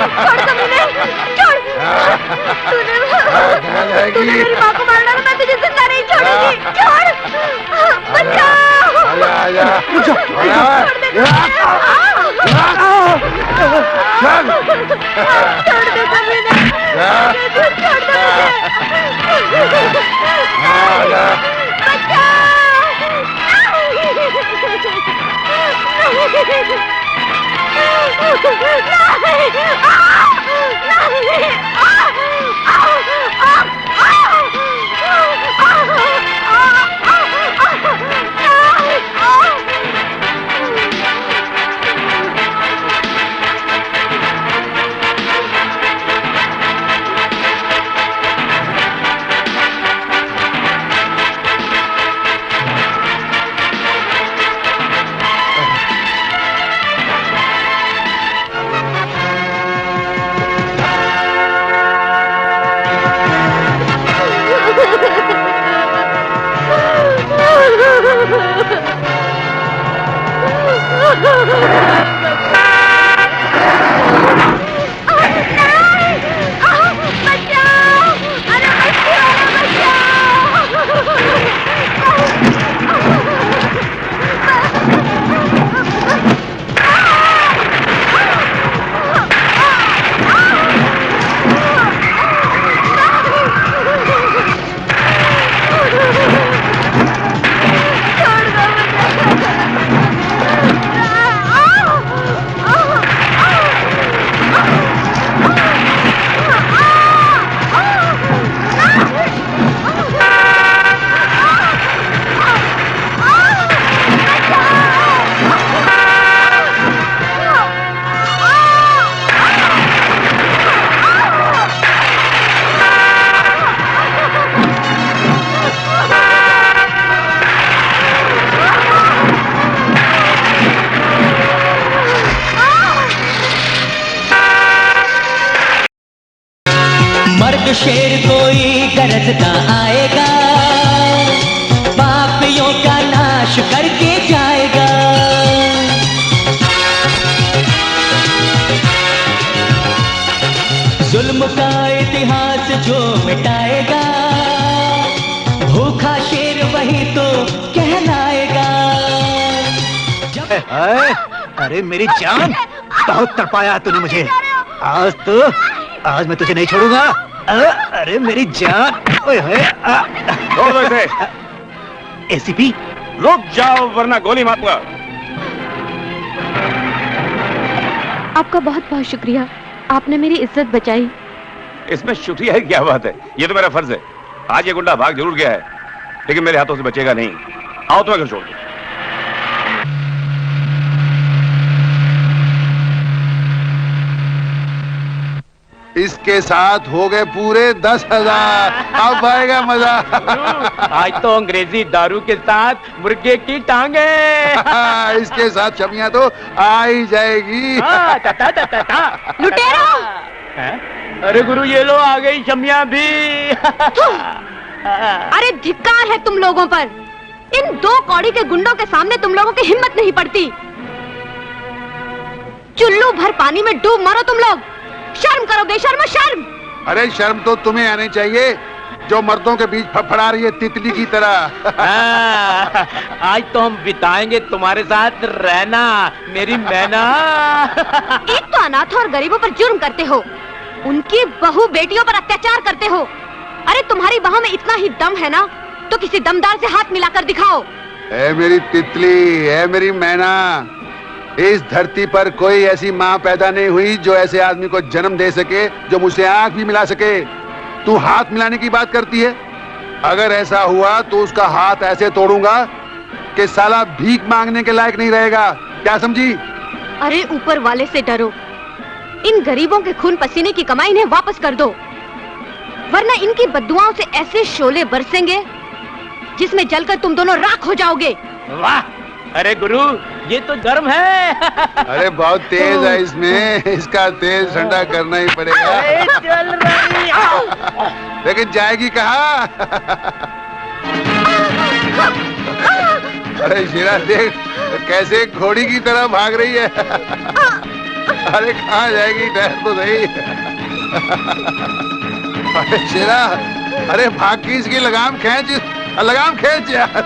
छोड़ कमीने, छोड़। तूने मेरी माँ को मार डाला, मैं तुझे जिंदा नहीं छोड़ूंगी। छोड़, बचाओ। आजा, छोड़ दे, छोड़ दे कमीने, छोड़ दे मुझे। शेर कोई गरजता आएगा, पापियों का नाश करके जाएगा। जुल्म का इतिहास जो मिटाएगा, भूखा शेर वही तो कहलाएगा। अरे मेरी जान, बहुत तड़पाया तूने मुझे। आज मैं तुझे नहीं छोड़ूंगा। अरे मेरी जान, ओए होए। एसीपी रुक जाओ वरना गोली मारूंगा। आपका बहुत बहुत शुक्रिया, आपने मेरी इज्जत बचाई। इसमें शुक्रिया की क्या बात है, ये तो मेरा फर्ज है। आज ये गुंडा भाग जरूर गया है, लेकिन मेरे हाथों से बचेगा नहीं। आओ तुम्हें घर छोड़ दो। इसके साथ हो गए पूरे 10,000। अब आएगा मजा। आज तो अंग्रेजी दारू के साथ मुर्गे की टांगे। इसके साथ छमिया तो आ ही जाएगी। लुटेरो! अरे गुरु ये लो आ गई शमिया भी। अरे धिक्कार है तुम लोगों पर। इन 2 कौड़ी के गुंडों के सामने तुम लोगों की हिम्मत नहीं पड़ती। चुल्लू भर पानी में डूब मरो तुम लोग। शर्म करो बेशर्मो, शर्म। अरे शर्म तो तुम्हें आनी चाहिए, जो मर्दों के बीच फड़फड़ा रही है तितली की तरह। आज तो हम बिताएंगे तुम्हारे साथ रहना मेरी मैना। एक तो अनाथों और गरीबों पर जुर्म करते हो, उनकी बहू बेटियों पर अत्याचार करते हो। अरे तुम्हारी बाहों में इतना ही दम है ना, तो किसी दमदार से हाथ मिलाकर दिखाओ। ऐ मेरी तितली, ऐ मेरी मैना, इस धरती पर कोई ऐसी माँ पैदा नहीं हुई जो ऐसे आदमी को जन्म दे सके, जो मुझसे आंख भी मिला सके। तू हाथ मिलाने की बात करती है? अगर ऐसा हुआ तो उसका हाथ ऐसे तोड़ूंगा कि साला भीख मांगने के लायक नहीं रहेगा। क्या समझी? अरे ऊपर वाले से डरो, इन गरीबों के खून पसीने की कमाई इन्हें वापस कर दो, वरना इनकी बद्दुआओं से ऐसे शोले बरसेंगे जिसमें जलकर तुम दोनों राख हो जाओगे। वाह! अरे गुरु ये तो गर्म है। अरे बहुत तेज है इसमें, इसका तेज ठंडा करना ही पड़ेगा। चल रही। लेकिन जाएगी कहाँ? अरे शीरा देख कैसे घोड़ी की तरह भाग रही है। अरे कहाँ जाएगी, ठहर तो सही। अरे शेरा, अरे भाग की इसकी लगाम खींच यार।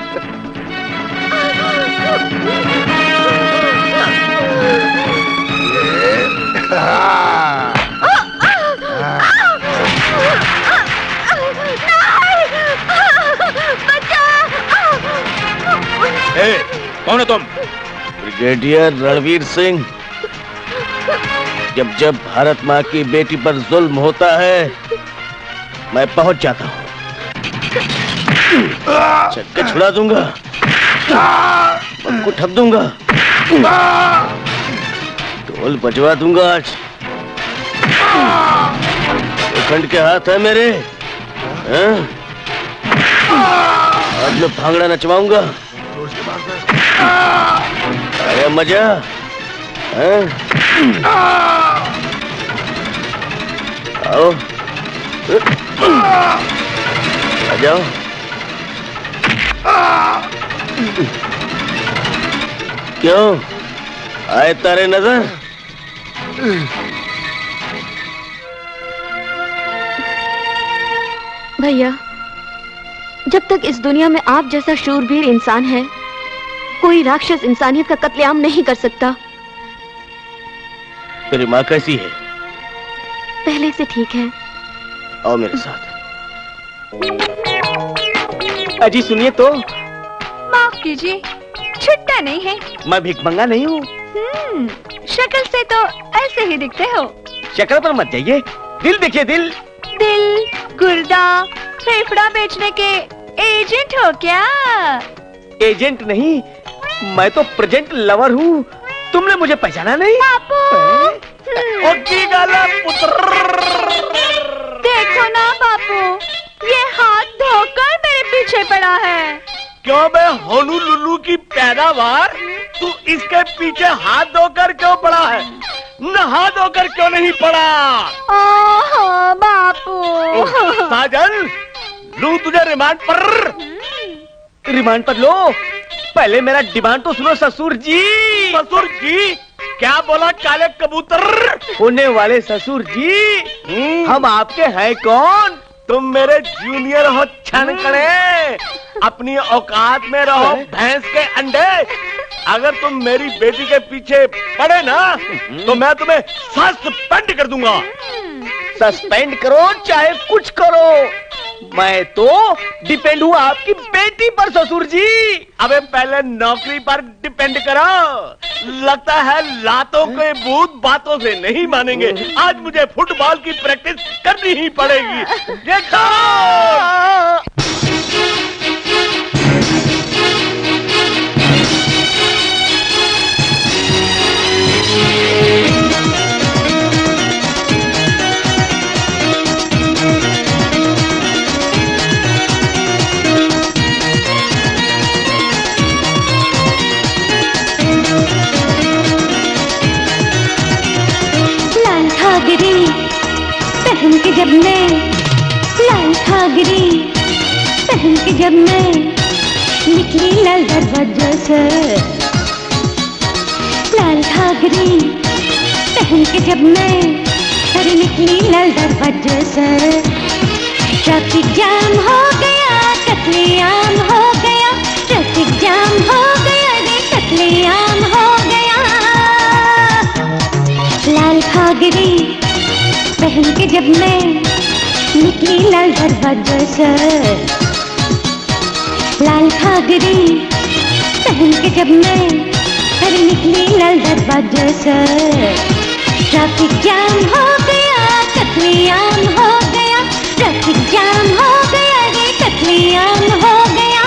कौन है तुम? ब्रिगेडियर रणवीर सिंह। जब जब भारत माँ की बेटी पर जुल्म होता है मैं पहुंच जाता हूँ, चक्के छुड़ा दूंगा, सबको ठप दूंगा, ढोल बजवा दूंगा। आज खंड के हाथ है मेरे, आज मैं भांगड़ा नचवाऊंगा। अरे मजा आओ, आ जाओ। क्यों आए तारे नजर? भैया, जब तक इस दुनिया में आप जैसा शूरवीर इंसान है, कोई राक्षस इंसानियत का कत्लेआम नहीं कर सकता। तेरी माँ कैसी है? पहले से ठीक है। आओ मेरे साथ। अजी सुनिए तो। माफ कीजिए, छुट्टा नहीं है। मैं भिखमंगा नहीं हूँ। शक्ल से तो ऐसे ही दिखते हो। शक्ल पर मत जाइए, दिल देखिए। दिल गुर्दा फेफड़ा बेचने के एजेंट हो क्या? एजेंट नहीं, मैं तो प्रेजेंट लवर हूँ। तुमने मुझे पहचाना नहीं? बापू, देखो ना बापू, ये हाथ धोकर मेरे पीछे पड़ा है। क्यों मैं होनूलुलु की पैदावार, तू इसके पीछे हाथ धोकर क्यों पड़ा है? नहा धोकर क्यों नहीं पड़ा? ओहो बापू। साजन, लूं तुझे रिमांड पर। रिमांड पर लो, पहले मेरा डिमांड तो सुनो ससुर जी। ससुर जी क्या बोला काले कबूतर? होने वाले ससुर जी, हम आपके हैं कौन? तुम मेरे जूनियर हो छनकड़े, अपनी औकात में रहो भैंस के अंडे। अगर तुम मेरी बेटी के पीछे पड़े ना तो मैं तुम्हें सस्पेंड कर दूंगा। सस्पेंड करो चाहे कुछ करो, मैं तो डिपेंड हूँ आपकी बेटी पर ससुर जी। अबे पहले नौकरी पर डिपेंड करो। लगता है लातों के भूत बातों से नहीं मानेंगे। आज मुझे फुटबॉल की प्रैक्टिस करनी ही पड़ेगी। देखो पहन के जब मैं लाल घाघरी पहन के जब मैं निकली लाल दरवाजा से, लाल घाघरी पहन के जब मैं अरे निकली लाल दरवाजा से, ट्रैफिक जाम हो गया, कत्लेआम हो गया, ट्रैफिक जाम हो गया रे, कत्लेआम हो गया। लाल घाघरी पहन के जब मैं निकली लाल दरवाजा से, लाल घाघरी पहन के जब मैं अरे निकली लाल दरवाजा से, ट्रैफिक जाम हो गया, कत्लेआम हो गया, ट्रैफिक जाम हो गया रे, कत्लेआम हो गया।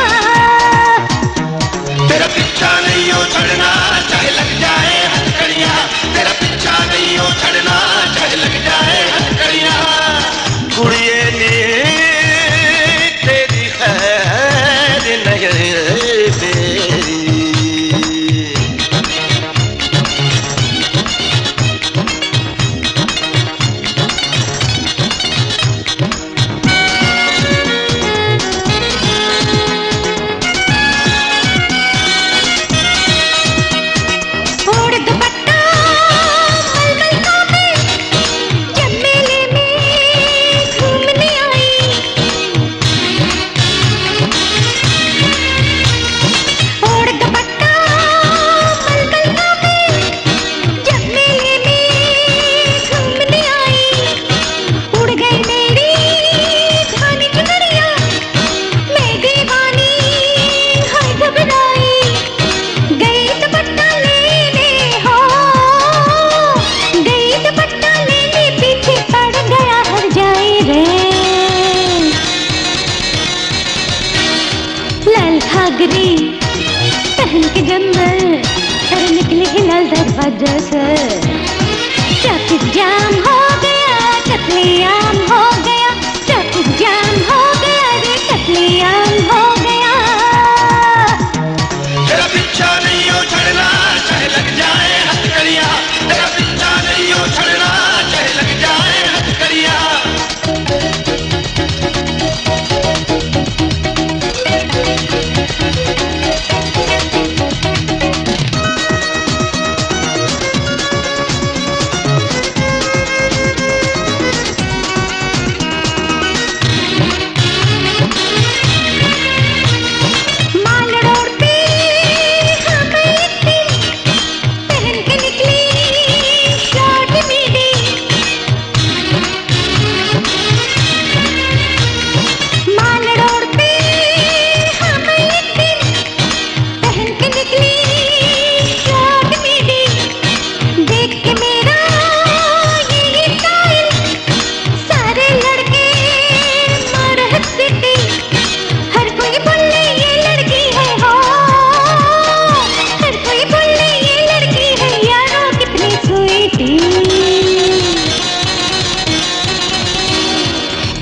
तेरा पीछा नहीं हो छड़ना चाहे लग जाए हथकड़ियां, तेरा पीछा नहीं हो छड़ना चाहे लग जाए हथकड़ियां। कुड़िए ने तेरी खैर नहीं तेरी, वजह से ट्रैफिक जाम हो गया, कत्लेआम हो गया, ट्रैफिक जाम हो गया, रे कत्लेआम हो गया। तेरा पीछा नहीं हो छड़ना, चाहे लग जाए हथकड़िया। तेरा पीछा नहीं हो छड़ना, चाहे लग जाए हथकड़िया।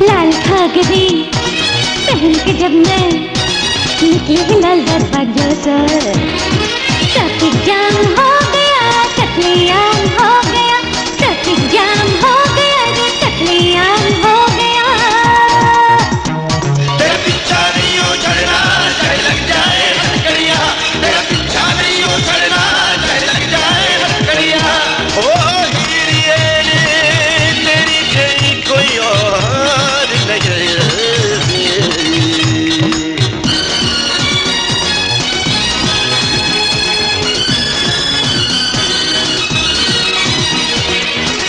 लाल घाघरी पहन के जब मैं निकली लाल दरवाजे से ट्रैफिक जाम हो गया, कत्लेआम हो गया, ट्रैफिक जाम हो गया, रे कत्लेआम हो गया। तेरा पीछा नहीं हो छड़ना, चाहे लग जाए हथकड़िया। तेरा पीछा नहीं हो छड़ना, चाहे लग जाए हथकड़िया। ओ हीरिए रे, तेरी जैसी कोई और नहीं।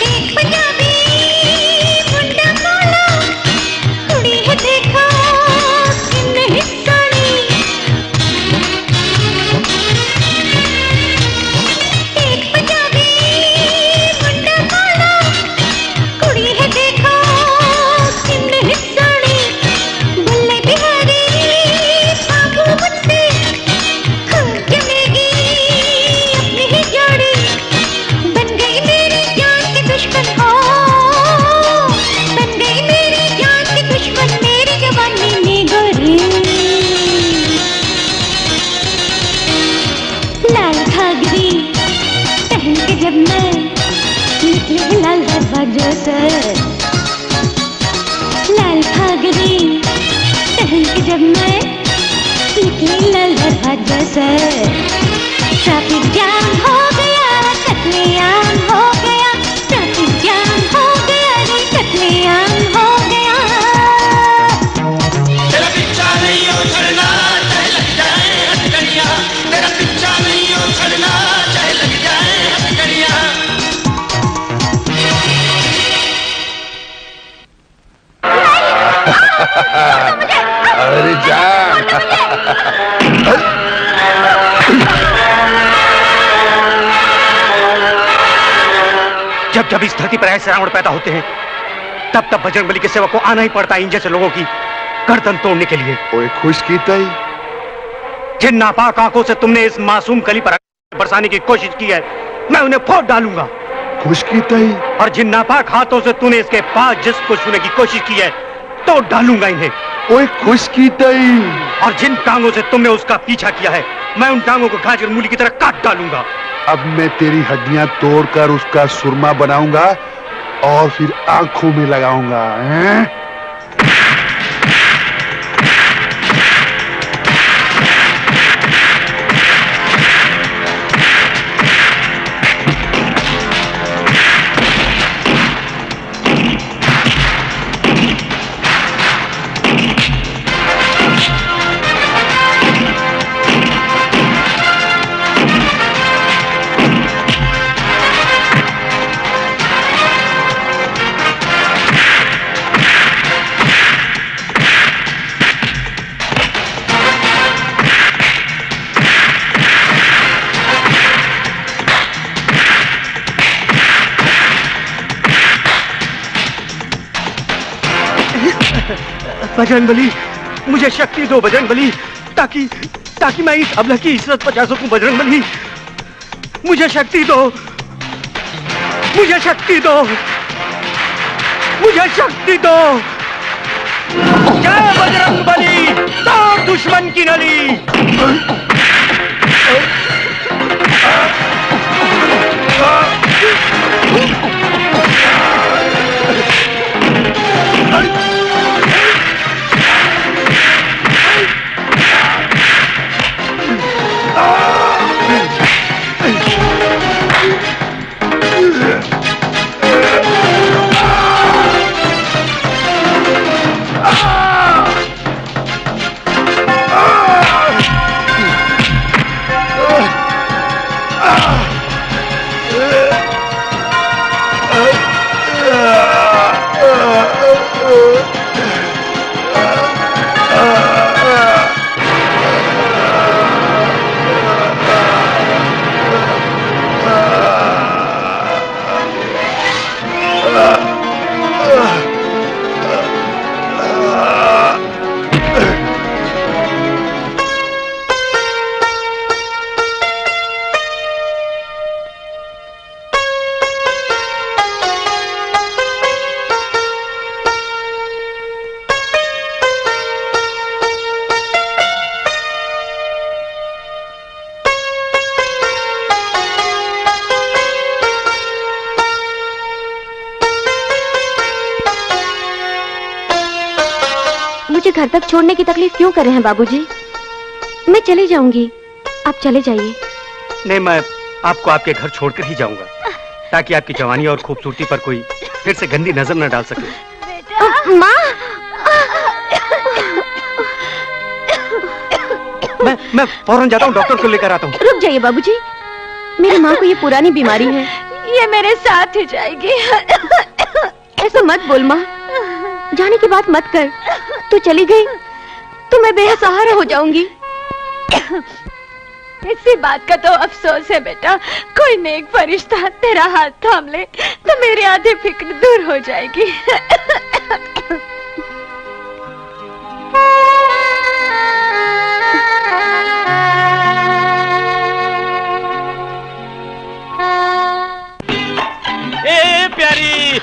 एक पंजाबी मुंडा काला, कुड़ी है देखो किन्ने हिस्सानी। एक पंजाबी मुंडा काला, कुड़ी है देखो किन्ने हिस्सानी। बुल्ले बिहारी बाबू मुझसे खूब जमेगी अपनी ही जोड़ी। बन गई मेरी जान की दुश्मन हो, बन गई मेरी जान की दुश्मन मेरी जवानी में गोरी। लाल घाघरी पहन के जब मैं निकली लाल दरवाजे से, लाल घाघरी पहन के जब मैं निकली लाल दरवाजे से ट्रैफिक जाम हो गया, कत्लेआम हो गया, ट्रैफिक जाम हो गया, रे कत्लेआम हो गया। तेरा पीछा नहीं हो छड़ना, चाहे लग जाए हथकड़िया। तेरा पीछा नहीं हो छड़ना, चाहे लग जाए हथकड़िया। अरे जान जब जब इस धरती पर ऐसे रावण पैदा होते हैं, तब तब बजरंगबली के सेवक को आना ही पड़ता है इन जैसे लोगों की गर्दन तोड़ने के लिए। ओए खुश की तई जिन नापाक आंखों से तुमने इस मासूम कली पर बरसाने की कोशिश की है, मैं उन्हें फोड़ डालूंगा। खुश की तई और जिन नापाक हाथों से तूने इसके पास जिस्म को छूने की कोशिश की है, तोड़ डालूंगा इन्हें। ओए खुश की तई और जिन टांगों से तुमने उसका पीछा किया है, मैं उन टांगों को गाजर मूली की तरह काट डालूंगा। अब मैं तेरी हड्डियां तोड़कर उसका सुरमा बनाऊंगा और फिर आंखों में लगाऊंगा। हैं? बजरंगबली, मुझे शक्ति दो बजरंगबली, ताकि मैं इस अबला की इज्जत बचा सकूं। बजरंगबली, मुझे शक्ति दो। मुझे शक्ति दो, मुझे शक्ति दो। जय बजरंगबली, तोड़ दुश्मन की नली। मुझे घर तक छोड़ने की तकलीफ क्यों कर रहे हैं बाबूजी? मैं चली जाऊंगी, आप चले जाइए। नहीं, मैं आपको आपके घर छोड़कर ही जाऊंगा, ताकि आपकी जवानी और खूबसूरती पर कोई फिर से गंदी नजर न डाल सके। माँ, मैं फौरन जाता हूँ, डॉक्टर को लेकर आता हूँ। रुक जाइए बाबूजी, मेरी माँ को ये पुरानी बीमारी है, ये मेरे साथ ही जाएगी। ऐसा मत बोल माँ, जाने की बात मत कर। तू चली गई तो मैं बेसहारा हो जाऊंगी। इसी बात का तो अफसोस है बेटा, कोई नेक फरिश्ता तेरा हाथ थाम ले तो मेरी आधी फिक्र दूर हो जाएगी।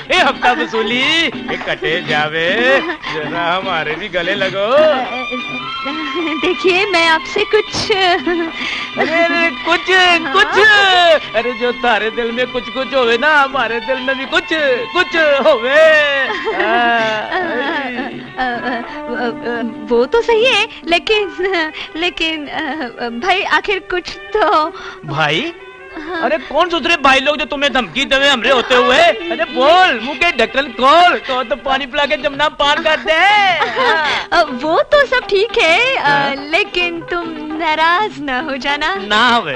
ए हफ्ता वसूली, कटे जावे, जरा हमारे भी गले लगो। देखिए मैं आपसे कुछ अरे कुछ कुछ, अरे जो तारे दिल में कुछ कुछ होवे ना, हमारे दिल में भी कुछ कुछ होवे। वो तो सही है, लेकिन भाई आखिर कुछ तो। भाई? अरे कौन सोच रहे भाई लोग जो तुम्हें धमकी देवे हमरे होते हुए? अरे बोल, मुंह के ढक्कन खोल तो पानी पिला के जमुना पार कर दे। वो तो सब ठीक है, लेकिन तुम नाराज न हो जाना। ना होवे,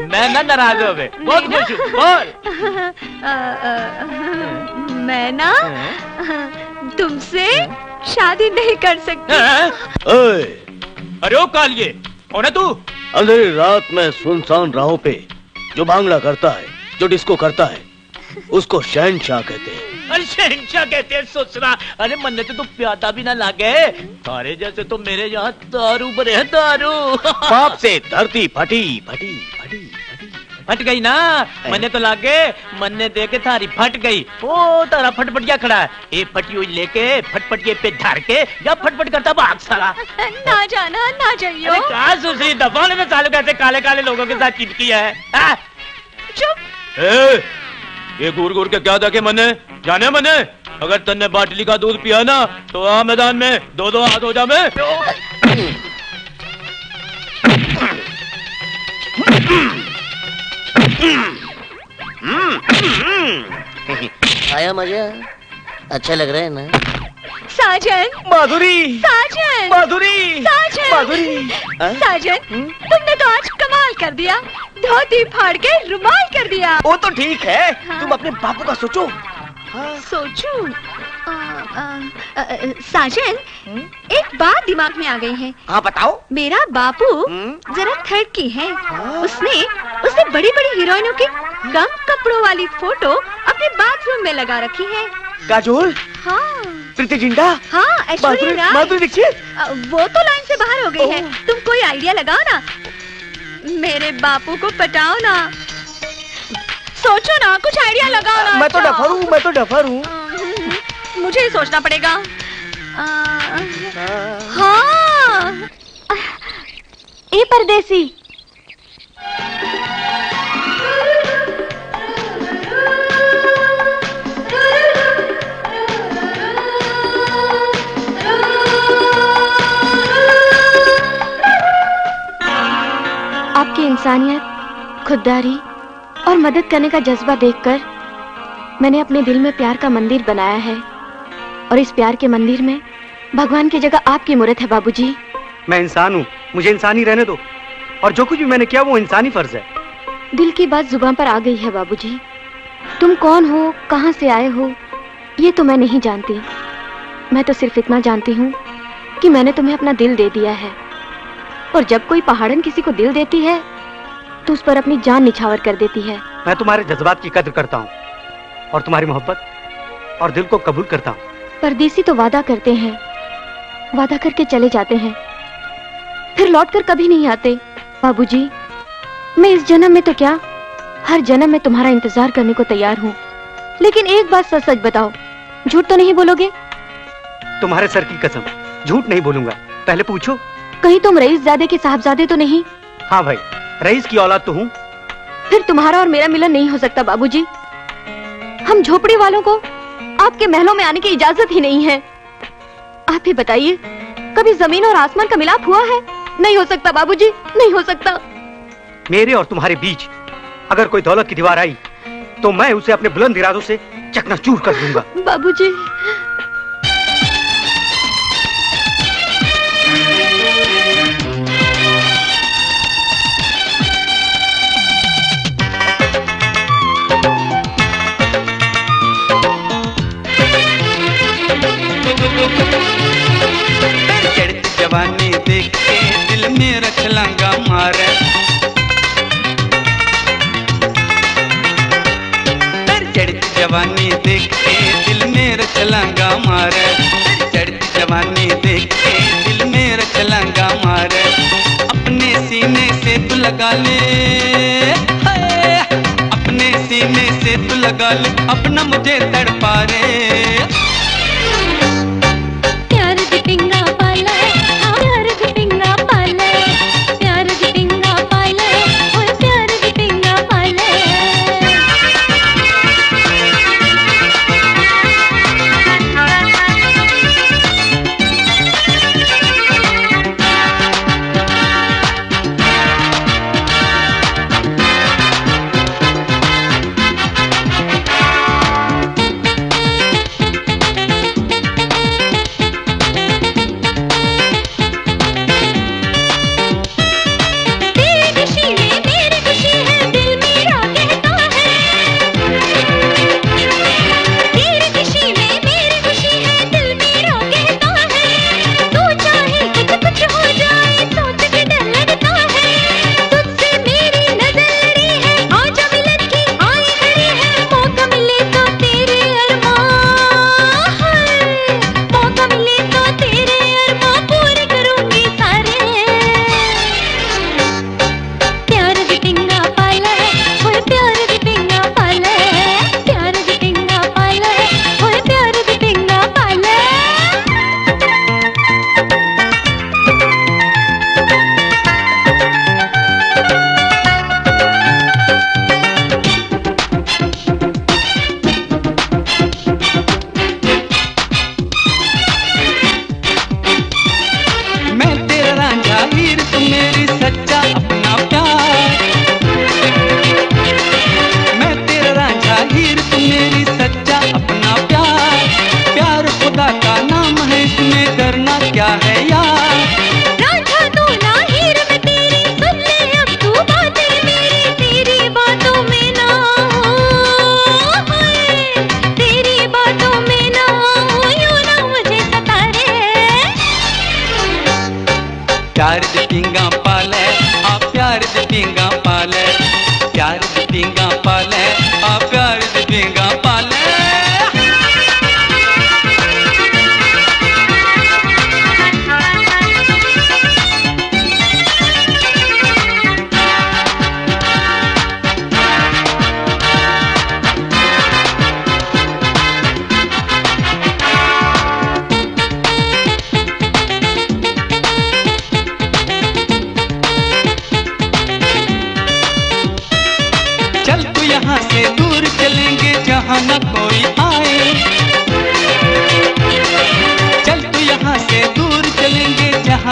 मैं ना नाराज होवे, बहुत खुश हूँ, बोल। मैं ना तुमसे शादी नहीं कर सकती। अरे ओ कालिए, कौन है तू? अंधेरी रात में सुनसान राहों पे जो भांगड़ा करता है, जो डिस्को करता है, उसको शहनशाह कहते हैं। अरे शहनशाह कहते हैं ससुरा। अरे मन्ने तो प्यादा भी ना लागे, तारे जैसे तो मेरे यहाँ दारू भरे हैं, दारू। पाप से धरती फटी फटी फटी फटी फट गई ना, मन्ने तो लागे, मन्ने देखे थारी फट गई। ओ तारा फटफटिया खड़ा है, ए फटी हुई लेके फटफटिए पे धर के या फटफट करता भाग साला। ना जाना, ना जाइयो। अरे कहा सुसी, दफाने में चालू कैसे काले काले लोगों के साथ चिपकी है। चुप। ये घूर घूर के क्या देखे मन्ने, जाने मन्ने, अगर तन्ने बाटली का दूध पिया ना तो आ मैदान में दो दो हाथ हो जा। मैं आया मजा, अच्छा लग रहा है ना? साजन, माधुरी, साजन, माधुरी, साजन, माधुरी। साजन, तुमने तो आज कमाल कर दिया, धोती फाड़ के रुमाल कर दिया। वो तो ठीक है, हाँ। तुम अपने बापू का सोचो। सोचूं? साजन, एक बात दिमाग में आ गई है। हाँ बताओ। मेरा बापू जरा थर्ड की है, उसने बड़ी बड़ी हीरोइनों की कम कपड़ों वाली फोटो अपने बाथरूम में लगा रखी है। काजोल, हाँ, प्रीति जिंटा, हाँ, ऐश्वर्या राय। माधुरी दीक्षित। वो तो लाइन से बाहर हो गई है, तुम कोई आइडिया लगाओ ना, मेरे बापू को पटाओ ना। सोचो ना, कुछ आइडिया लगाओ ना। मैं तो अच्छा। डफर हूँ, मैं तो डफर हूँ। मुझे ही सोचना पड़ेगा। हाँ, ए परदेसी, आपकी इंसानियत, खुददारी और मदद करने का जज्बा देखकर मैंने अपने दिल में प्यार का मंदिर बनाया है, और इस प्यार के मंदिर में भगवान की जगह आपकी मूर्त है बाबूजी। मैं इंसान हूँ, मुझे इंसान ही रहने दो, और जो कुछ भी मैंने किया वो इंसानी फर्ज है। दिल की बात जुबान पर आ गई है बाबूजी। तुम कौन हो, कहां से आए हो, ये तो मैं नहीं जानती। मैं तो सिर्फ इतना जानती हूँ कि मैंने तुम्हें अपना दिल दे दिया है, और जब कोई पहाड़न किसी को दिल देती है तो उस पर अपनी जान निछावर कर देती है। मैं तुम्हारे जज्बात की कद्र करता हूँ और तुम्हारी मोहब्बत और दिल को कबूल करता हूँ। परदेसी तो वादा करते हैं, वादा करके चले जाते हैं, फिर लौटकर कभी नहीं आते। बाबूजी, मैं इस जन्म में तो क्या, हर जन्म में तुम्हारा इंतजार करने को तैयार हूँ। लेकिन एक बात सच सच बताओ, झूठ तो नहीं बोलोगे? तुम्हारे सर की कसम, झूठ नहीं बोलूंगा। पहले पूछो। कहीं तुम रईसजादे के साहबजादे तो नहीं? हाँ भाई, रईस की औलाद तो हूँ। फिर तुम्हारा और मेरा मिलन नहीं हो सकता बाबूजी। हम झोपड़ी वालों को आपके महलों में आने की इजाजत ही नहीं है। आप ही बताइए, कभी जमीन और आसमान का मिलाप हुआ है? नहीं हो सकता बाबूजी, नहीं हो सकता। मेरे और तुम्हारे बीच अगर कोई दौलत की दीवार आई तो मैं उसे अपने बुलंद इरादों से चकनाचूर कर दूंगा। बाबूजी, चढ़ती जवानी देख के दिल में रखलांगा मारे, चढ़ती जवानी देख के दिल में रखलांगा मारे, चढ़ती जवानी देख के दिल में रखलांगा मारे। अपने सीने से तू लगा ले, हाय, अपने सीने से तू लगा ले, अपना मुझे तड़पा रे। प्यार दी पिंगा पाले, हाँ प्यार दी पिंगा पाले, प्यार दी पिंगा पाले, ओए प्यार दी पिंगा पाले।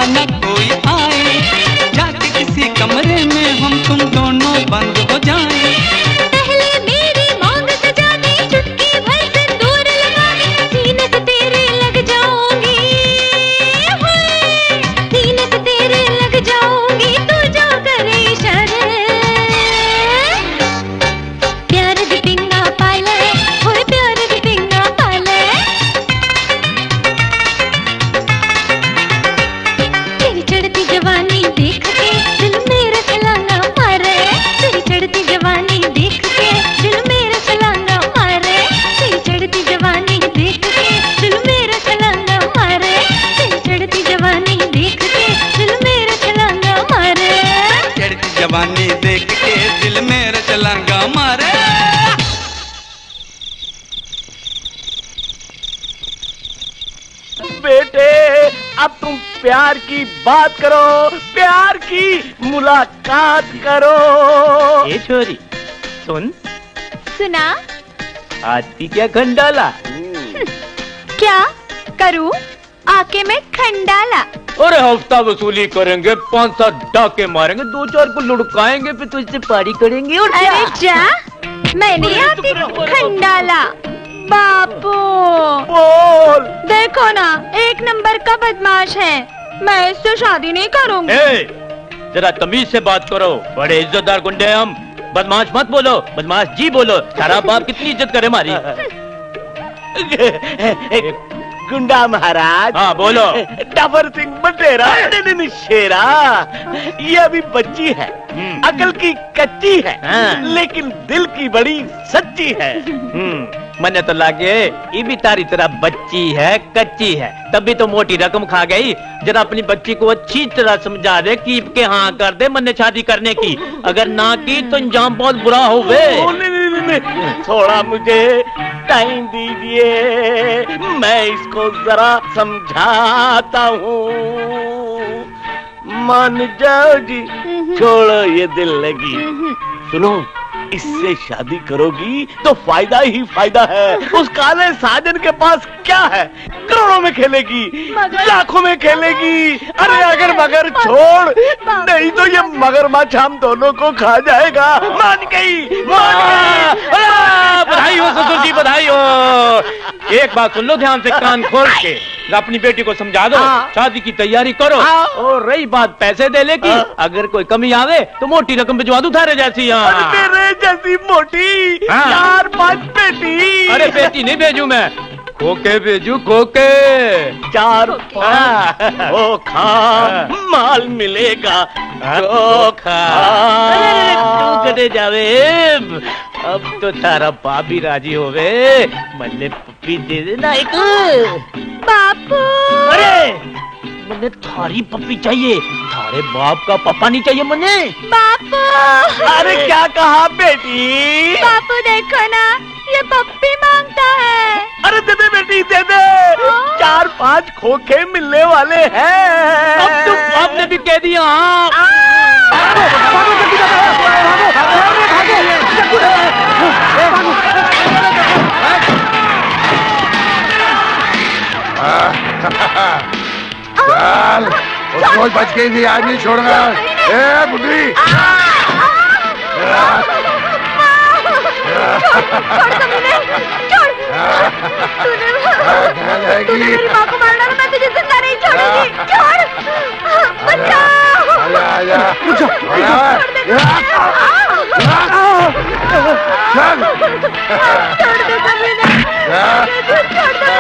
न कोई आए, जाके किसी कमरे में हम तुम दोनों बंद हो जाएं। पहले मेरी मांग सजा दे, चुटकी भर सिंदूर लगा दे, सीने से तेरे लग जाऊंगी, सीने से तेरे लग जाऊंगी, तू जो करे इशारे। प्यार दी पिंगा पाले, होए प्यार दी पिंगा पाले, तेरी चढ़ती जवानी देख के दिल मेरा छलांगा मारे, तेरी चढ़ती जवानी देख के दिल मेरा छलांगा मारे, तेरी चढ़ती जवानी देख के दिल मेरा छलांगा मारे, तेरी चढ़ती जवानी देख के दिल मेरा छलांगा मारे। चढ़ती जवानी देख के दिल मेरा छलांगा मारे। बेटे अब तुम प्यार की बात करो, प्यार की मुलाकात करो। ये छोरी सुन, सुना? आती क्या खंडाला? क्या करूं? आके मैं खंडाला। अरे हफ्ता वसूली करेंगे, 5-7 डाके मारेंगे, 2-4 को लुढ़काएंगे, फिर तुझसे पारी करेंगे और क्या? अरे जा, मैं नहीं आती खंडाला। बापू बोल। देखो ना, 1 नंबर का बदमाश है, मैं इससे शादी नहीं करूंगी। ए, जरा तमीज से बात करो, बड़े इज्जतदार गुंडे हैं हम। बदमाश मत बोलो, बदमाश जी बोलो। तारा बाप कितनी इज्जत करे हमारी। गुंडा महाराज। हाँ बोलो। टबर सिंह बटेरा, नहीं शेरा, ये अभी बच्ची है, अकल की कच्ची है, हाँ। लेकिन दिल की बड़ी सच्ची है। मने तो लागे ये भी तारी तरह बच्ची है, कच्ची है, तभी तो मोटी रकम खा गई। जरा अपनी बच्ची को अच्छी तरह समझा दे कि के हाँ कर दे मन्ने शादी करने की, अगर ना की तो अंजाम बहुत बुरा होवे। नहीं, थोड़ा मुझे टाइम दीजिए, मैं इसको जरा समझाता हूँ। मान जाओ जी, छोड़ो ये दिल लगी। सुनो, इससे शादी करोगी तो फायदा ही फायदा है। उस काले साजन के पास क्या है? करोड़ों में खेलेगी, लाखों में खेलेगी। अरे अगर मगर छोड़, नहीं तो ये मगरमच्छ हम दोनों को खा जाएगा। मान गई, मान गई। बधाई हो ससुर जी, बधाई हो। एक बात सुन लो ध्यान से, कान खोल के। अपनी बेटी को समझा दो, शादी की तैयारी करो। और रही बात पैसे देने की, अगर कोई कमी आवे तो मोटी रकम भिजवा दूं थारे जैसी। यहाँ मेरे जैसी मोटी 4-5 बेटी। अरे बेटी नहीं भेजू मैं, खोके भेजू, खोके। 4-5 धोखा माल मिलेगा, धोखा। करे जावे, अब तो तारा बाप भी राजी होवे। मन्ने पप्पी दे देना एक। बापू अरे मन्ने थारी पप्पी चाहिए, थारे बाप का पप्पा नहीं चाहिए मन्ने। बापू अरे क्या कहा बेटी? बापू देखो ना, ये पप्पी मांगता है। अरे दे दे बेटी, दे दे। 4-5 खोखे मिलने वाले हैं। अब तो बाप ने भी कह दिया। चल, उसको बच गई थी, आज नहीं छोड़ूंगा। ए बुढ़ी, तूने मेरी माँ को मारना, मैं तुझे जिंदा नहीं छोड़ूंगी। छोड़, बचाओ। आजा, छोड़ दे कमीने, छोड़ दे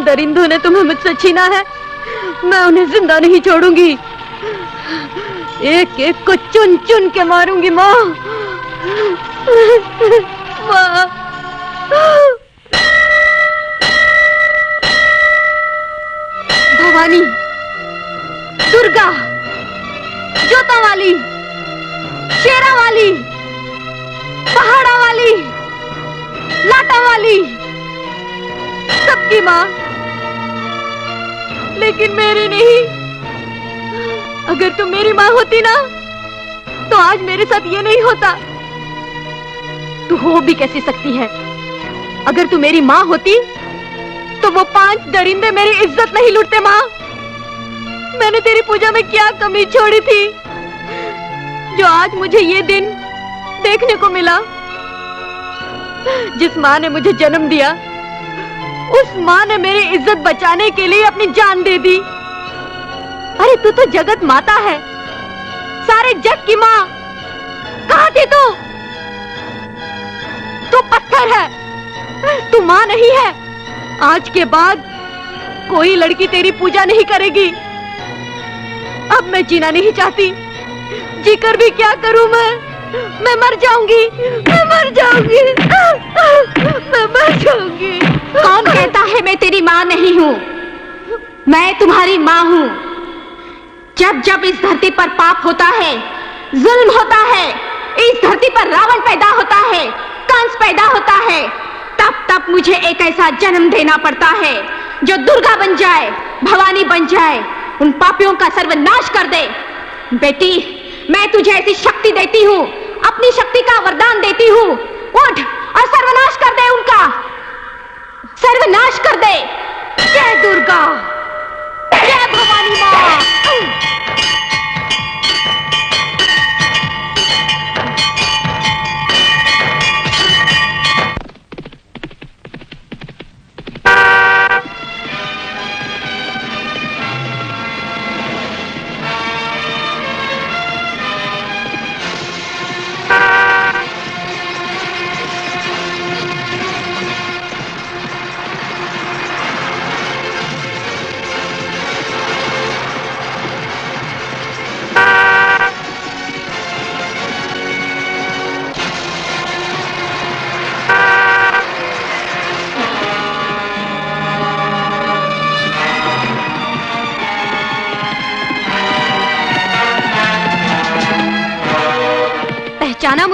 दरिंदों ने तुम्हें मुझसे छीना है, मैं उन्हें जिंदा नहीं छोड़ूंगी। एक एक को चुन चुन के मारूंगी माँ। माँ। भवानी, दुर्गा, जोता वाली, शेरा वाली, पहाड़ा वाली, लाटा वाली, सबकी माँ, लेकिन मेरी नहीं। अगर तुम मेरी माँ होती ना, तो आज मेरे साथ ये नहीं होता। तू हो भी कैसी सकती है? अगर तू मेरी माँ होती, तो वो 5 दरिंदे मेरी इज्जत नहीं लूटते। माँ, मैंने तेरी पूजा में क्या कमी छोड़ी थी, जो आज मुझे ये दिन देखने को मिला। जिस माँ ने मुझे जन्म दिया, उस माँ ने मेरी इज्जत बचाने के लिए अपनी जान दे दी। अरे तू तो जगत माता है, सारे जग की माँ। कहाँ थी तू? तू पत्थर है, तू माँ नहीं है। आज के बाद कोई लड़की तेरी पूजा नहीं करेगी। अब मैं जीना नहीं चाहती, जीकर भी क्या करूं मैं मर जाऊंगी, मैं मर जाऊंगी, मैं मर जाऊंगी। कौन कहता है मैं तेरी माँ नहीं हूँ? मैं तुम्हारी माँ हूँ। जब जब इस धरती पर पाप होता है, जुल्म होता है, इस धरती पर रावण पैदा होता है, कंस पैदा होता है, तब तब मुझे एक ऐसा जन्म देना पड़ता है जो दुर्गा बन जाए, भवानी बन जाए, उन पापियों का सर्वनाश कर दे। बेटी, मैं तुझे ऐसी शक्ति देती हूँ, अपनी शक्ति का वरदान देती हूँ। उठ और सर्वनाश कर दे उनका, सर्वनाश कर दे। जय दुर्गा, जय भवानी माँ।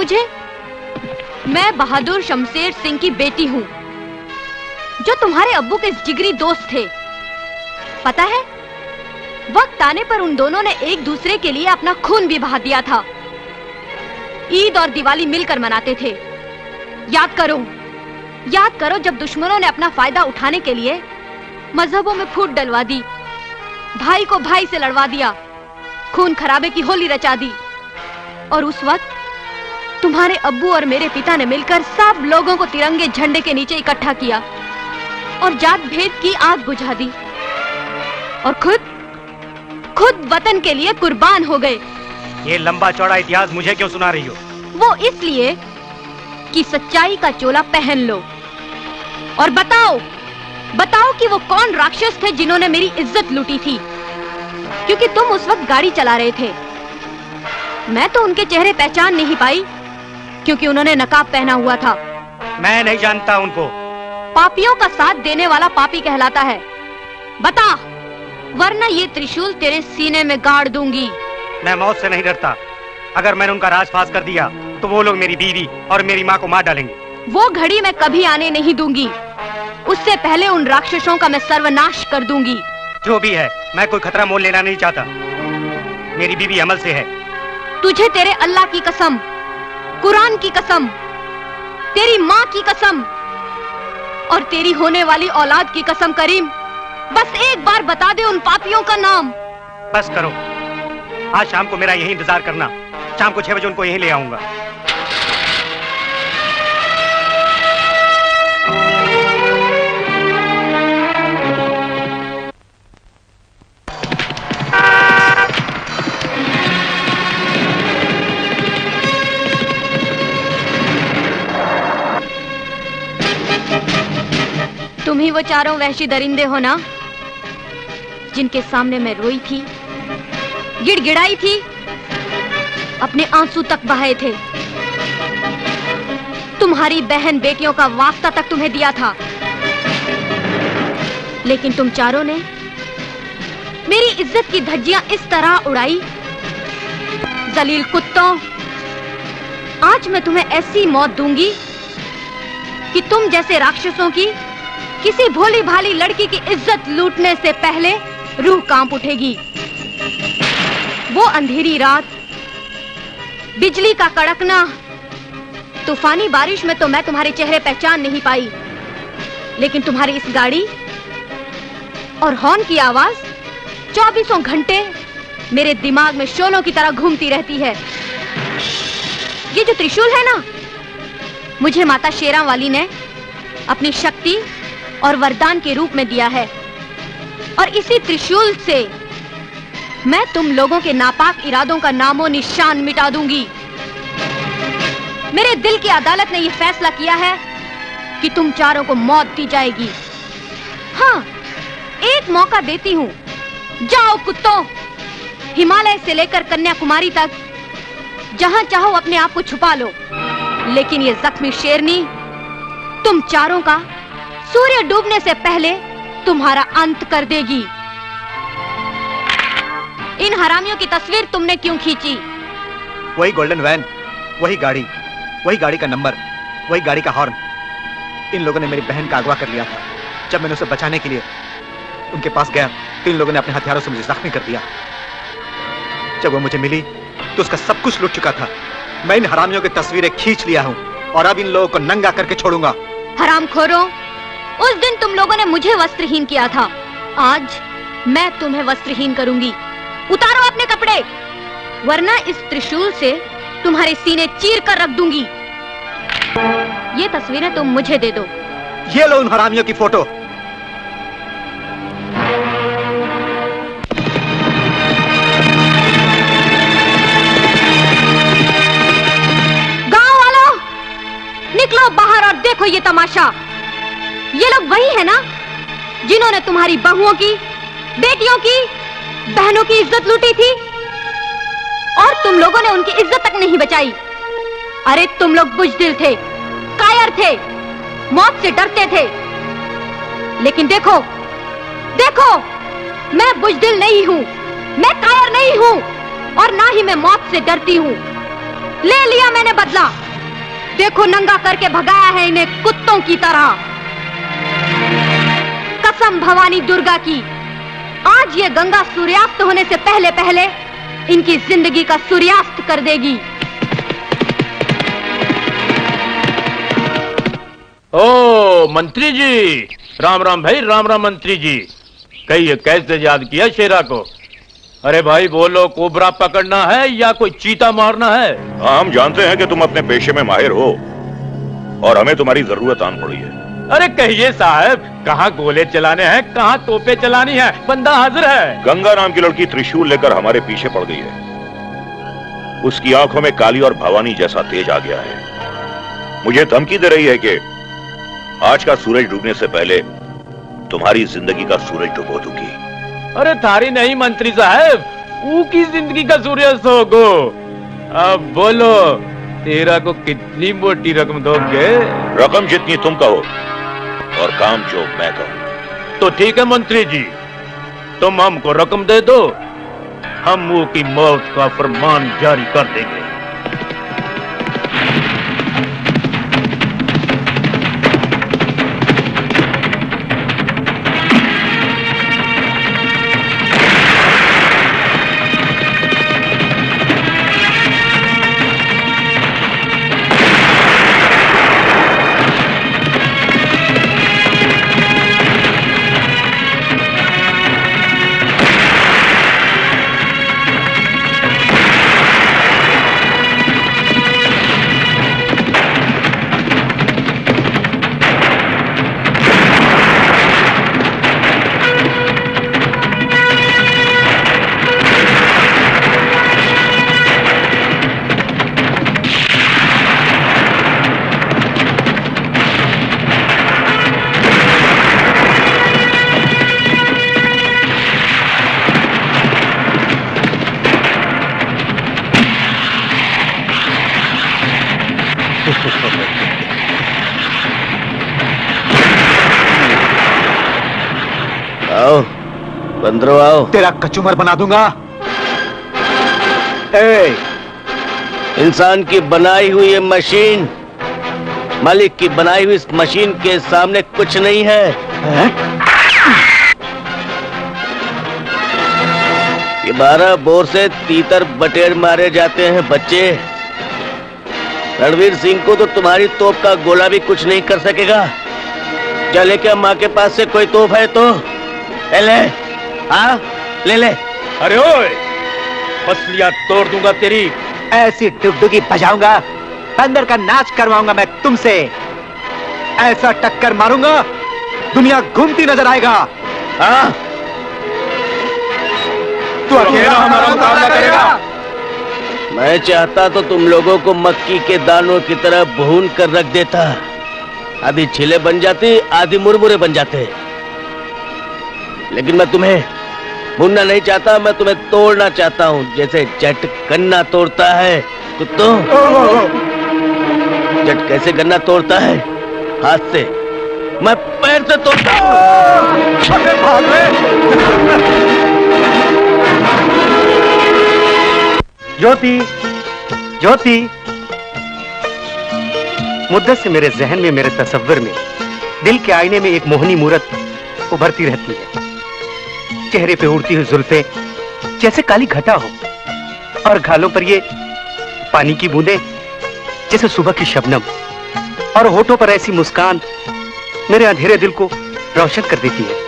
मुझे? मैं बहादुर शमशेर सिंह की बेटी हूँ, जो तुम्हारे अब्बू के जिगरी दोस्त थे। पता है, वक्त आने पर उन दोनों ने एक दूसरे के लिए अपना खून भी बहा दिया था। ईद और दिवाली मिलकर मनाते थे। याद करो जब दुश्मनों ने अपना फायदा उठाने के लिए मजहबों में फूट डलवा दी, भाई को भाई से लड़वा दिया, खून खराबे की होली रचा दी। और उस वक्त तुम्हारे अब्बू और मेरे पिता ने मिलकर सब लोगों को तिरंगे झंडे के नीचे इकट्ठा किया और जात भेद की आग बुझा दी और खुद वतन के लिए कुर्बान हो गए। ये लंबा चौड़ा इतिहास मुझे क्यों सुना रही हो? वो इसलिए कि सच्चाई का चोला पहन लो और बताओ कि वो कौन राक्षस थे जिन्होंने मेरी इज्जत लूटी थी, क्योंकि तुम उस वक्त गाड़ी चला रहे थे। मैं तो उनके चेहरे पहचान नहीं पाई क्योंकि उन्होंने नकाब पहना हुआ था। मैं नहीं जानता उनको। पापियों का साथ देने वाला पापी कहलाता है। बता, वरना ये त्रिशूल तेरे सीने में गाड़ दूंगी। मैं मौत से नहीं डरता। अगर मैंने उनका राजपास कर दिया तो वो लोग मेरी बीवी और मेरी माँ को मार डालेंगे। वो घड़ी मैं कभी आने नहीं दूंगी। उससे पहले उन राक्षसों का मैं सर्वनाश कर दूंगी। जो भी है, मैं कोई खतरा मोल लेना नहीं चाहता। मेरी बीवी अमल से है। तुझे तेरे अल्लाह की कसम, कुरान की कसम, तेरी माँ की कसम और तेरी होने वाली औलाद की कसम करीम, बस एक बार बता दे उन पापियों का नाम। बस करो। आज शाम को मेरा यही इंतजार करना। शाम को 6 बजे उनको यहीं ले आऊंगा। तुम ही वो चारों वहशी दरिंदे हो ना, जिनके सामने मैं रोई थी, गिड़गिड़ाई थी, अपने आंसू तक बहाए थे। तुम्हारी बहन बेटियों का वास्ता तक तुम्हें दिया था, लेकिन तुम चारों ने मेरी इज्जत की धज्जियां इस तरह उड़ाई। जलील कुत्तों, आज मैं तुम्हें ऐसी मौत दूंगी कि तुम जैसे राक्षसों की किसी भोली भाली लड़की की इज्जत लूटने से पहले रूह कांप उठेगी। वो अंधेरी रात, बिजली का कड़कना, तूफानी बारिश में तो मैं तुम्हारे चेहरे पहचान नहीं पाई, लेकिन तुम्हारी इस गाड़ी और हॉर्न की आवाज 24 घंटे मेरे दिमाग में शोलों की तरह घूमती रहती है। ये जो त्रिशूल है ना, मुझे माता शेरा वाली ने अपनी शक्ति और वरदान के रूप में दिया है, और इसी त्रिशूल से मैं तुम लोगों के नापाक इरादों का नामो निशान मिटा दूंगी। मेरे दिल की अदालत ने यह फैसला किया है कि तुम चारों को मौत दी जाएगी। हाँ, एक मौका देती हूँ। जाओ कुत्तों, हिमालय से लेकर कन्याकुमारी तक जहां चाहो अपने आप को छुपा लो, लेकिन ये जख्मी शेरनी तुम चारों का सूर्य डूबने से पहले तुम्हारा अंत कर देगी। इन हरामियों की तस्वीर तुमने क्यों खींची? वही गोल्डन वैन, वही गाड़ी का नंबर, वही गाड़ी का हॉर्न। इन लोगों ने मेरी बहन का अगवा कर लिया था। जब मैंने उसे बचाने के लिए उनके पास गया तो इन लोगों ने अपने हथियारों से मुझे जख्मी कर दिया। जब वो मुझे मिली तो उसका सब कुछ लूट चुका था। मैं इन हरामियों की तस्वीरें खींच लिया हूँ और अब इन लोगों को नंगा करके छोड़ूंगा। हरामखोरों, उस दिन तुम लोगों ने मुझे वस्त्रहीन किया था, आज मैं तुम्हें वस्त्रहीन करूंगी। उतारो अपने कपड़े, वरना इस त्रिशूल से तुम्हारे सीने चीर कर रख दूंगी। ये तस्वीरें तुम मुझे दे दो। ये लो उन हरामियों की फोटो। गांव वालों, निकलो बाहर और देखो ये तमाशा। ये लोग वही है ना जिन्होंने तुम्हारी बहुओं की, बेटियों की, बहनों की इज्जत लूटी थी, और तुम लोगों ने उनकी इज्जत तक नहीं बचाई। अरे तुम लोग बुज़दिल थे, कायर थे, मौत से डरते थे, लेकिन देखो मैं बुज़दिल नहीं हूँ, मैं कायर नहीं हूँ, और ना ही मैं मौत से डरती हूँ। ले लिया मैंने बदला। देखो नंगा करके भगाया है इन्हें कुत्तों की तरह। कसम भवानी दुर्गा की, आज ये गंगा सूर्यास्त होने से पहले पहले इनकी जिंदगी का सूर्यास्त कर देगी। ओ मंत्री जी, राम राम भाई, राम राम मंत्री जी। कहिए कैसे याद किया शेरा को? अरे भाई बोलो, कोबरा पकड़ना है या कोई चीता मारना है? हम जानते हैं कि तुम अपने पेशे में माहिर हो और हमें तुम्हारी जरूरत आन पड़ी है। अरे कहिए साहब, कहाँ गोले चलाने हैं, कहाँ तोपे चलानी है, बंदा हाजिर है। गंगा नाम की लड़की त्रिशूल लेकर हमारे पीछे पड़ गई है। उसकी आंखों में काली और भवानी जैसा तेज आ गया है। मुझे धमकी दे रही है कि आज का सूरज डूबने से पहले तुम्हारी जिंदगी का सूरज डुबो दूंगी। अरे थारी नहीं मंत्री साहब, ऊ की जिंदगी का सूर्यास्त होगो। अब बोलो, तेरा को कितनी मोटी रकम दोगे? रकम जितनी तुम कहो और काम जो मैं कहूं। तो ठीक है मंत्री जी, तुम हमको रकम दे दो, हम वो की मौत का फरमान जारी कर देंगे। आओ बंदरो, आओ। तेरा कचूमर बना दूंगा। ए, इंसान की बनाई हुई ये मशीन मालिक की बनाई हुई इस मशीन के सामने कुछ नहीं है। ये 12 बोर से तीतर बटेर मारे जाते हैं बच्चे। रणवीर सिंह को तो तुम्हारी तोप का गोला भी कुछ नहीं कर सकेगा। चले क्या माँ के पास से कोई तोप है तो ले। हाँ ले ले। अरे ओए, मछलियां तोड़ दूंगा तेरी। ऐसी डुगडुगी बजाऊंगा, अंदर का नाच करवाऊंगा मैं तुमसे। ऐसा टक्कर मारूंगा, दुनिया घूमती नजर आएगा। हाँ तू अकेला हमारा मुकाबला करेगा? मैं चाहता तो तुम लोगों को मक्की के दानों की तरह भून कर रख देता। आधी छिले बन जाते, आधी मुरमुरे बन जाते। लेकिन मैं तुम्हें भूनना नहीं चाहता, मैं तुम्हें तोड़ना चाहता हूँ, जैसे जट गन्ना तोड़ता है। कुत्तों, जट कैसे गन्ना तोड़ता है? हाथ से, मैं पैर से तोड़ता हूँ। ज्योति, ज्योति, मुद्दत से मेरे जहन में, मेरे तस्वीर में, दिल के आईने में एक मोहनी मूरत उभरती रहती है। चेहरे पे उड़ती हुई जुल्फे जैसे काली घटा हो, और गालों पर ये पानी की बूंदें जैसे सुबह की शबनम, और होठों पर ऐसी मुस्कान मेरे अंधेरे दिल को रोशन कर देती है।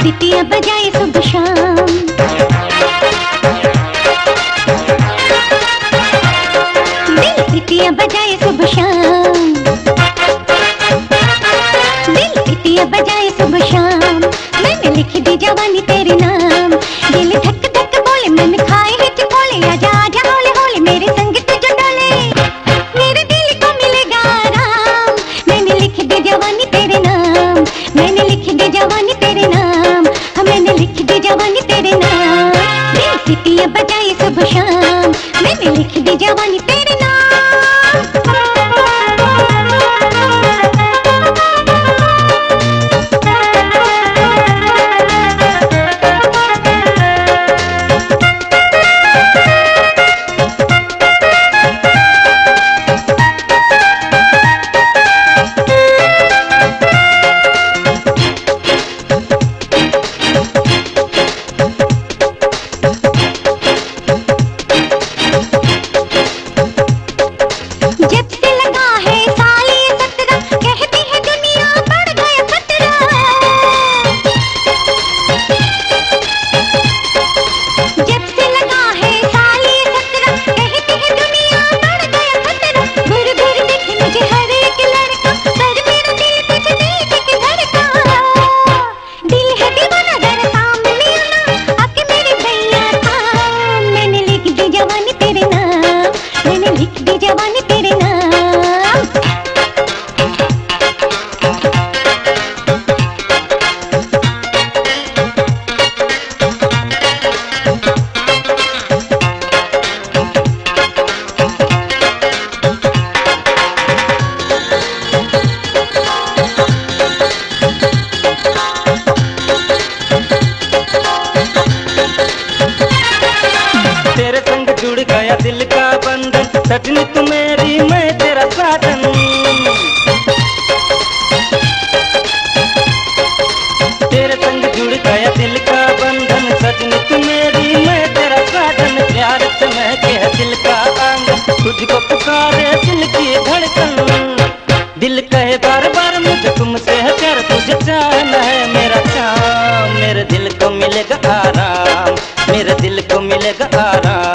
सीटियां बजाए सुबह शाम, नाम, दिल सीटियां बजाए सुबह शाम, मैंने लिख दी जवानी तेरे नाम। सजनी तू मेरी मैं तेरा साजन, तेरे संग जुड़ गया दिल का बंधन। सजनी तू मेरी मैं तेरा साजन, प्यार से महके है दिल का आंगन, तुझको पुकारे दिल की धड़कन। दिल कहे बार बार मुझे तुमसे है प्यार, तुझे चाहना है मेरा काम। मेरे दिल को मिलेगा आराम, मेरे दिल को मिलेगा आराम।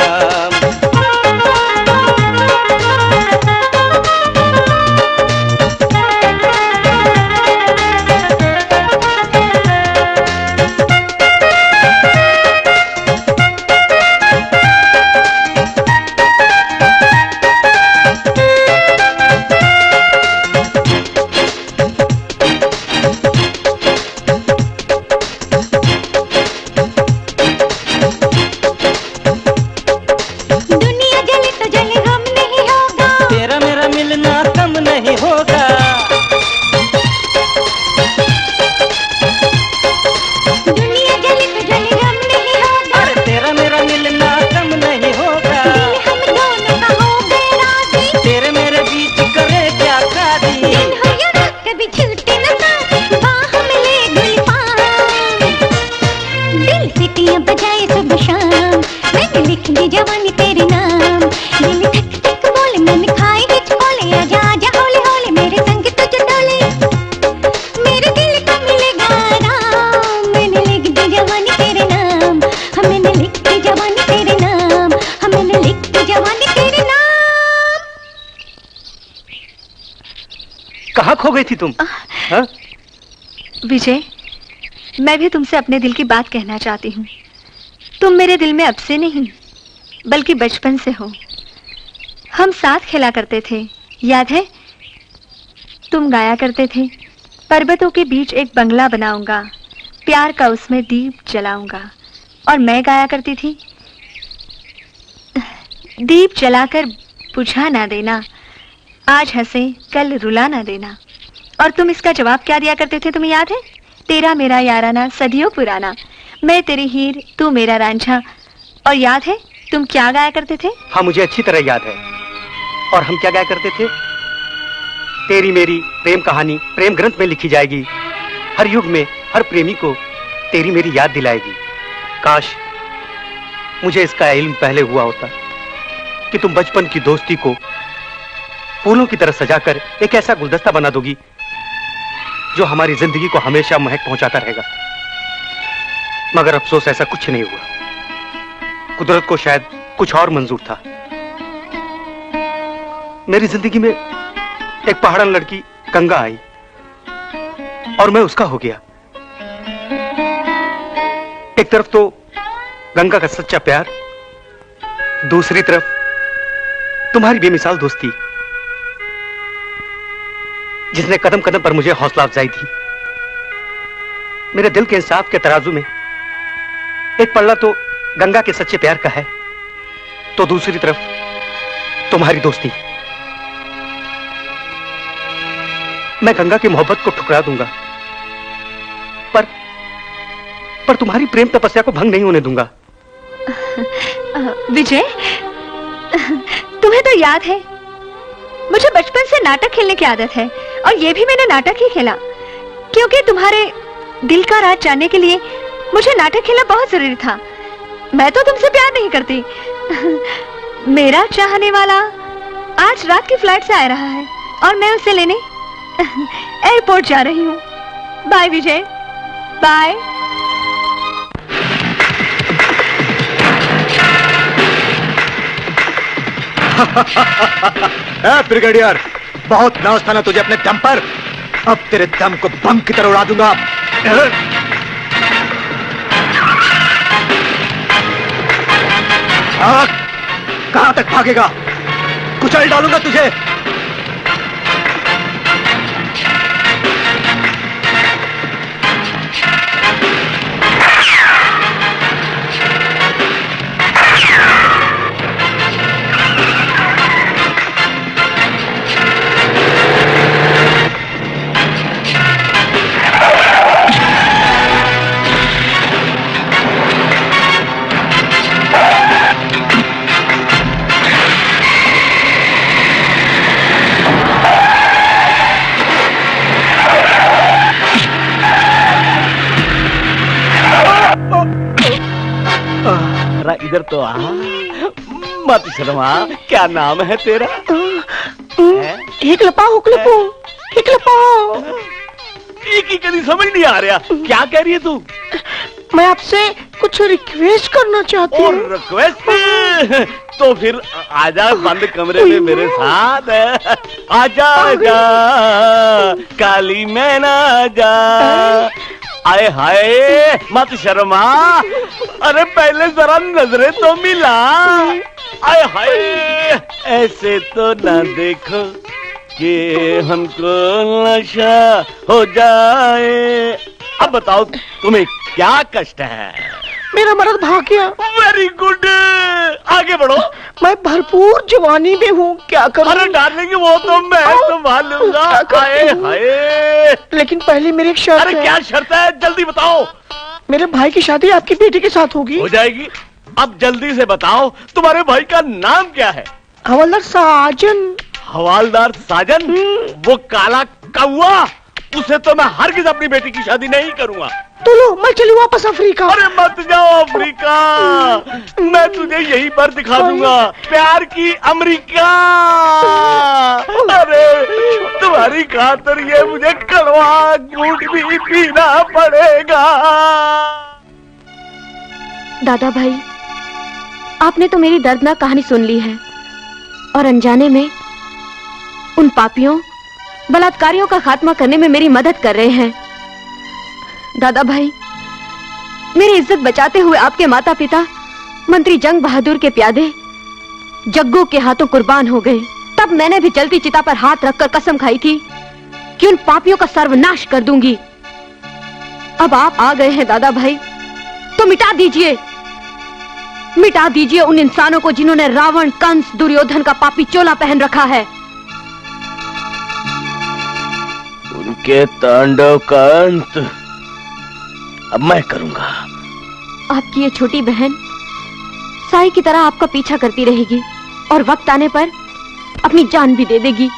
कहाँ खो गई थी तुम? हाँ? विजय, मैं भी तुमसे अपने दिल की बात कहना चाहती हूँ। तुम मेरे दिल में अब से नहीं बल्कि बचपन से हो। हम साथ खेला करते थे, याद है? तुम गाया करते थे, पर्वतों के बीच एक बंगला बनाऊंगा, प्यार का उसमें दीप जलाऊंगा। और मैं गाया करती थी, दीप जलाकर बुझा ना देना, आज हंसे कल रुला ना देना। और तुम इसका जवाब क्या दिया करते थे, तुम्हें याद है? तेरा मेरा याराना सदियों पुराना, मैं तेरी हीर तू मेरा रांझा। और याद है तुम क्या गाया करते थे? हाँ, मुझे अच्छी तरह याद है। और हम क्या गाया करते थे? तेरी मेरी प्रेम कहानी प्रेम ग्रंथ में लिखी जाएगी, हर युग में हर प्रेमी को तेरी मेरी याद दिलाएगी। काश मुझे इसका इल्म पहले हुआ होता कि तुम बचपन की दोस्ती को फूलों की तरह सजाकर एक ऐसा गुलदस्ता बना दोगी जो हमारी जिंदगी को हमेशा महक पहुंचाता रहेगा। मगर अफसोस ऐसा कुछ नहीं हुआ। कुदरत को शायद कुछ और मंजूर था। मेरी जिंदगी में एक पहाड़न लड़की गंगा आई और मैं उसका हो गया। एक तरफ तो गंगा का सच्चा प्यार, दूसरी तरफ तुम्हारी बेमिसाल दोस्ती, जिसने कदम कदम पर मुझे हौसला अफजाई दी। मेरे दिल के इंसाफ के तराजू में एक पल्ला तो गंगा के सच्चे प्यार का है, तो दूसरी तरफ तुम्हारी दोस्ती। मैं गंगा की मोहब्बत को ठुकरा दूंगा, पर तुम्हारी प्रेम तपस्या को भंग नहीं होने दूंगा। विजय, तुम्हें तो याद है मुझे बचपन से नाटक खेलने की आदत है, और ये भी मैंने नाटक ही खेला, क्योंकि तुम्हारे दिल का राज जानने के लिए मुझे नाटक खेलना बहुत जरूरी था। मैं तो तुमसे प्यार नहीं करती। मेरा चाहने वाला आज रात की फ्लाइट से आ रहा है और मैं उसे लेने एयरपोर्ट जा रही हूँ। बाय विजय, बाय। ब्रिगेडियर, बहुत नाज था ना तुझे अपने दम पर, अब तेरे दम को बम की तरह उड़ा दूंगा। कहां तक भागेगा? कुचल डालूंगा तुझे। इधर तो आ, मत शर्मा। क्या नाम है तेरा? एक लपाओ एक ही कभी समझ नहीं आ रहा। क्या कह रही है तू? मैं आपसे कुछ रिक्वेस्ट करना चाहती हूँ। रिक्वेस्ट? तो फिर आजा बंद कमरे में मेरे साथ। आजा आजा काली मैना आजा। आए हाय, मत शर्मा। अरे पहले जरा नजरें तो मिला। आए हाय, ऐसे तो ना देखो कि हमको नशा हो जाए। अब बताओ तुम्हें क्या कष्ट है? मेरा मर्द भाग गया। वेरी गुड, आगे बढ़ो। मैं भरपूर जवानी में हूँ, क्या करूँ? अरे डार्लिंग, वो तो मैं संभाल लूंगा। हाय हाय, लेकिन पहले मेरी एक शर्त है। अरे क्या शर्त है? जल्दी बताओ। मेरे भाई की शादी आपकी बेटी के साथ होगी। हो जाएगी। अब जल्दी से बताओ, तुम्हारे भाई का नाम क्या है? हवलदार साजन। हवालदार साजन? वो काला कौवा? उसे तो मैं हरगिज अपनी बेटी की शादी नहीं करूंगा। तो लो, मैं चली वापस अफ्रीका। अरे मत जाओ अफ्रीका, मैं तुझे यहीं पर दिखा दूंगा प्यार की अमेरिका। अरे तुम्हारी खातिर ये मुझे कड़वा घूंट भी पीना पड़ेगा। दादा भाई, आपने तो मेरी दर्दनाक कहानी सुन ली है और अनजाने में उन पापियों बलात्कारियों का खात्मा करने में मेरी मदद कर रहे हैं। दादा भाई, मेरी इज्जत बचाते हुए आपके माता पिता मंत्री जंग बहादुर के प्यादे जग्गू के हाथों कुर्बान हो गए। तब मैंने भी जलती चिता पर हाथ रखकर कसम खाई थी कि उन पापियों का सर्वनाश कर दूंगी। अब आप आ गए हैं दादा भाई, तो मिटा दीजिए उन इंसानों को जिन्होंने रावण, कंस, दुर्योधन का पापी चोला पहन रखा है। उनके तांडव का अंत अब मैं करूंगा। आपकी ये छोटी बहन साई की तरह आपका पीछा करती रहेगी और वक्त आने पर अपनी जान भी दे देगी।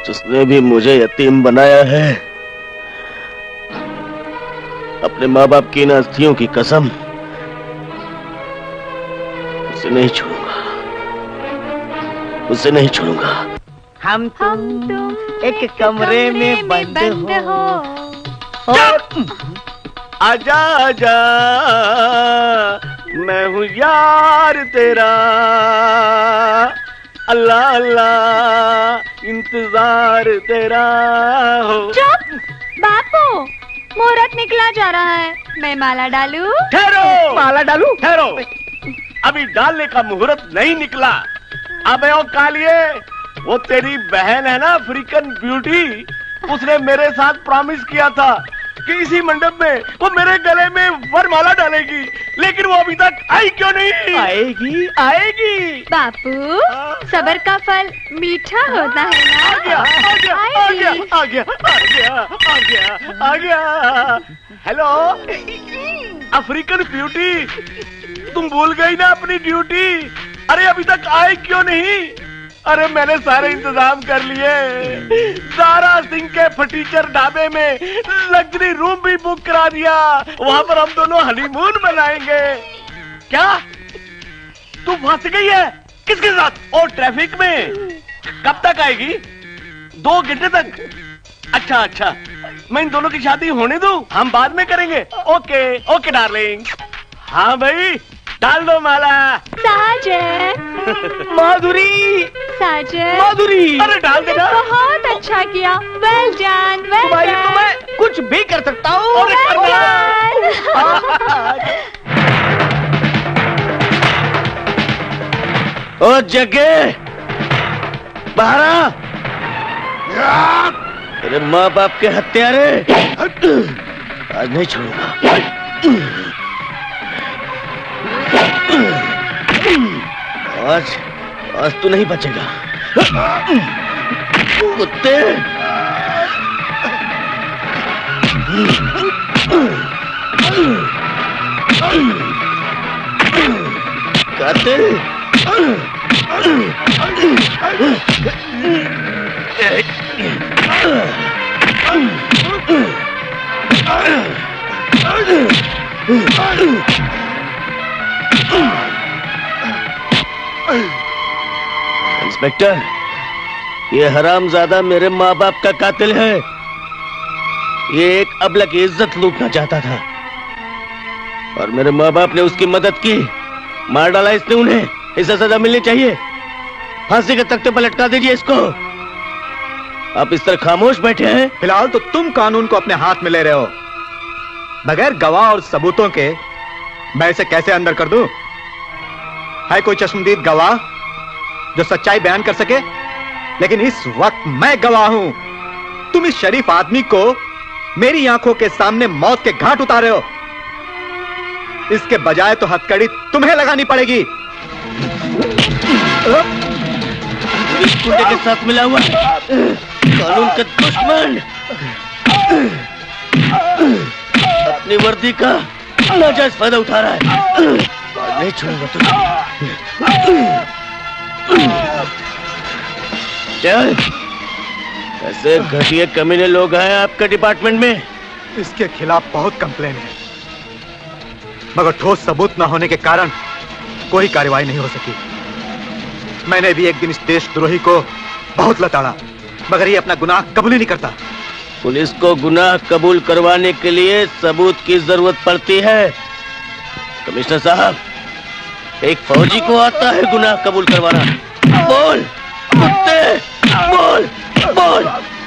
जिसने भी मुझे यतीम बनाया है, अपने माँ बाप की इन अस्थियों की कसम, उसे नहीं छोड़ूंगा, उसे नहीं छोड़ूंगा। हम तुम एक कमरे में बंद हो। आजा आजा मैं हूँ यार तेरा, अल्लाह अल्लाह इंतजार तेरा हो। चुप बापू, मुहूर्त निकला जा रहा है, मैं माला डालूं? ठहरो, माला डालूं? ठहरो, अभी डालने का मुहूर्त नहीं निकला। अबे ओ कालिए, वो तेरी बहन है ना अफ्रीकन ब्यूटी, उसने मेरे साथ प्रॉमिस किया था कि इसी मंडप में वो मेरे गले में वरमाला डालेगी, लेकिन वो अभी तक आई क्यों नहीं? आएगी आएगी। बापू, सब्र का फल मीठा होता है ना। आ गया आ गया आ गया आ गया आ गया आ गया आ गया। हेलो अफ्रीकन ब्यूटी, तुम भूल गई ना अपनी ड्यूटी? अरे अभी तक आए क्यों नहीं? अरे मैंने सारे इंतजाम कर लिए, दारा सिंह के फटीचर ढाबे में लग्जरी रूम भी बुक करा दिया, वहां पर हम दोनों हनीमून मनाएंगे। क्या तू फंस गई है? किसके साथ? और ट्रैफिक में? कब तक आएगी? 2 घंटे तक? अच्छा अच्छा, मैं इन दोनों की शादी होने दूं, हम बाद में करेंगे। Okay okay darling. हाँ भाई, डाल दो माला। साजन। माधुरी, साजन। माधुरी, अरे डाल देना। बहुत अच्छा किया, वेल डन वेल तुम्हारी डन। तो मैं कुछ भी कर सकता हूँ। अरे ओ जगे, बाहर आ। तेरे माँ बाप के हत्यारे, आज नहीं छोड़ूंगा। आज तू नहीं बचेगा कुत्ते। कातिल, इंस्पेक्टर, ये हरामजादा मेरे माँ बाप का कातिल है। ये एक अबला की इज्जत लूटना चाहता था और मेरे माँ बाप ने उसकी मदद की, मार डाला इसने उन्हें। इसे सजा मिलनी चाहिए, फांसी के तख्ते पर लटका दीजिए इसको। आप इस तरह खामोश बैठे हैं। फिलहाल तो तुम कानून को अपने हाथ में ले रहे हो। बगैर गवाह और सबूतों के मैं इसे कैसे अंदर कर दूं? है कोई चश्मदीद गवाह जो सच्चाई बयान कर सके? लेकिन इस वक्त मैं गवाह हूं। तुम इस शरीफ आदमी को मेरी आंखों के सामने मौत के घाट उतारे हो। इसके बजाय तो हथकड़ी तुम्हें लगानी पड़ेगी। इस गुंडे के साथ मिला हुआ कानून का दुश्मन अपनी वर्दी का नाजायज फायदा उठा रहा है। नहीं छोड़ूंगा तुझे। चल, ऐसे घटिया कमीने लोग हैं आपके डिपार्टमेंट में। इसके खिलाफ बहुत कंप्लेन है, मगर ठोस सबूत न होने के कारण कोई कार्रवाई नहीं हो सकी। मैंने भी एक दिन इस देशद्रोही को बहुत लताड़ा, मगर ये अपना गुनाह कबूल ही नहीं करता। पुलिस को गुनाह कबूल करवाने के लिए सबूत की जरूरत पड़ती है। कमिश्नर साहब, एक फौजी को आता है गुनाह कबूल करवाना। बोल कुत्ते, बोल बोल,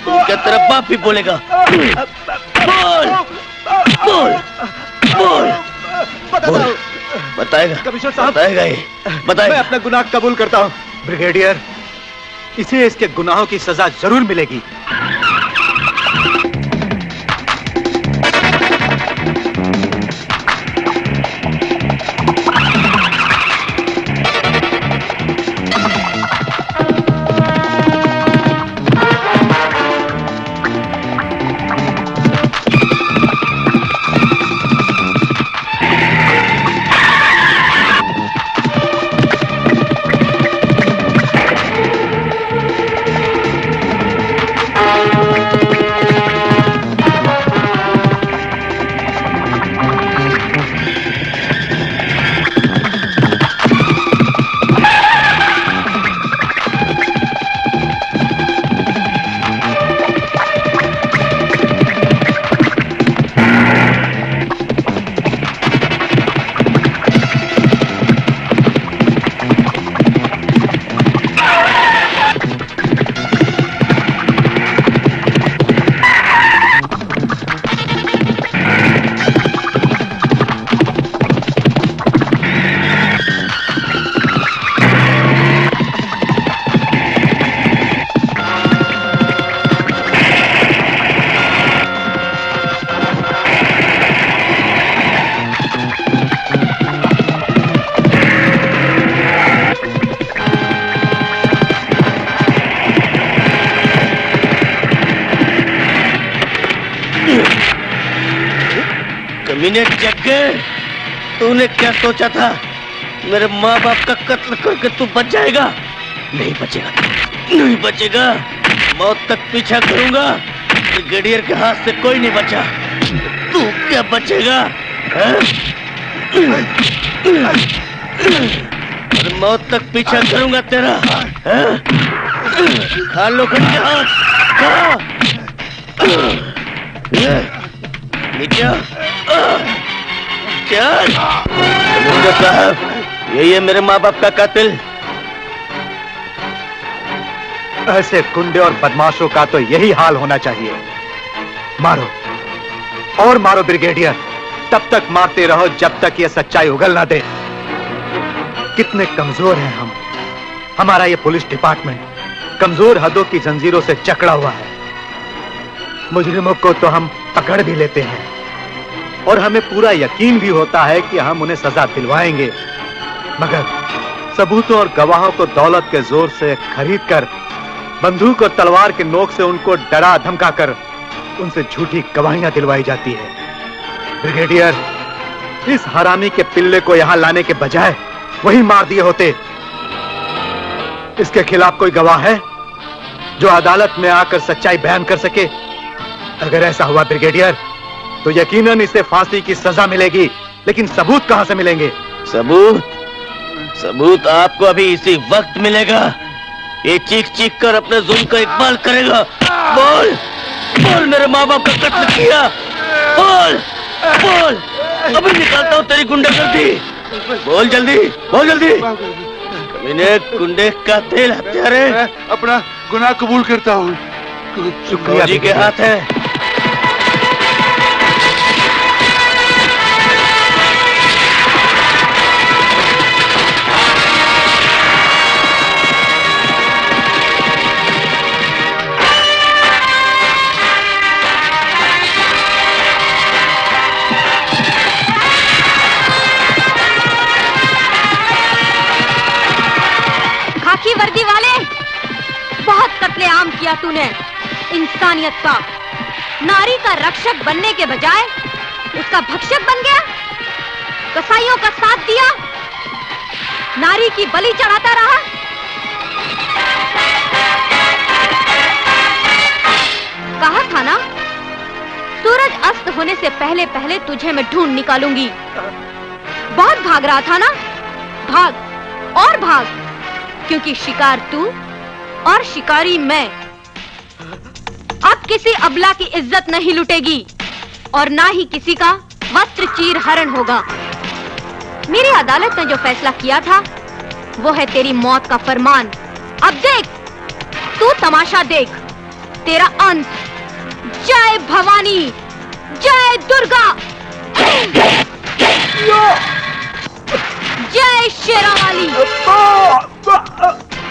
उनके तरफ बाप भी बोलेगा। बोल बोल बोल, बोल। बताएगा कमिश्नर साहब, बताएगा ये, बताएगा। मैं अपना गुनाह कबूल करता हूं। ब्रिगेडियर, इसे इसके गुनाहों की सजा जरूर मिलेगी। कमीने जग्गे, तूने क्या सोचा था? मेरे माँ बाप का कत्ल करके तू बच जाएगा? नहीं बचेगा, नहीं बचेगा। मौत तक पीछा करूंगा, ब्रिगेडियर के हाथ से कोई नहीं बचा। तू क्या बचेगा? और मौत तक पीछा करूंगा तेरा। खा लो खंडे हाथ, खा। नीचे चल। साहब, यही है मेरे माँ बाप का कातिल। ऐसे गुंडे और बदमाशों का तो यही हाल होना चाहिए। मारो और मारो ब्रिगेडियर, तब तक मारते रहो जब तक ये सच्चाई उगल ना दे। कितने कमजोर हैं हम। हमारा ये पुलिस डिपार्टमेंट कमजोर हदों की जंजीरों से जकड़ा हुआ है। मुजरिमों को तो हम पकड़ भी लेते हैं और हमें पूरा यकीन भी होता है कि हम उन्हें सजा दिलवाएंगे, मगर सबूतों और गवाहों को दौलत के जोर से खरीद कर, बंदूक और तलवार के नोक से उनको डरा धमका कर उनसे झूठी गवाहियां दिलवाई जाती है। ब्रिगेडियर, इस हरामी के पिल्ले को यहां लाने के बजाय वही मार दिए होते। इसके खिलाफ कोई गवाह है जो अदालत में आकर सच्चाई बयान कर सके? अगर ऐसा हुआ ब्रिगेडियर, तो यकीनन इसे फांसी की सजा मिलेगी, लेकिन सबूत कहां से मिलेंगे? सबूत आपको अभी इसी वक्त मिलेगा। ये चीख चीख कर अपने जुल्म का इकबाल करेगा। बोल बोल, मेरे माँ बाप का कत्ल किया। बोल बोल, अभी निकालता हूँ तेरी गुंडागर्दी। बोल जल्दी, बोल जल्दी। कमीने, गुंडे, कातिल, हत्यारे। अपना गुनाह कबूल करता हूँ। शुक्रिया जी के हाथ है। खाकी वर्दी वाले, बहुत कत्लेआम किया तूने। इंसानियत का, नारी का रक्षक बनने के बजाय उसका भक्षक बन गया। कसाईयों का साथ दिया, नारी की बलि चढ़ाता रहा। कहा था ना, सूरज अस्त होने से पहले पहले तुझे मैं ढूंढ निकालूंगी। बहुत भाग रहा था ना, भाग और भाग, क्योंकि शिकार तू और शिकारी मैं। अब किसी अबला की इज्जत नहीं लुटेगी और ना ही किसी का वस्त्र चीर हरण होगा। मेरी अदालत ने जो फैसला किया था वो है तेरी मौत का फरमान। अब देख, तू तमाशा देख, तेरा अंत। जय भवानी, जय दुर्गा, जय शेरावाली।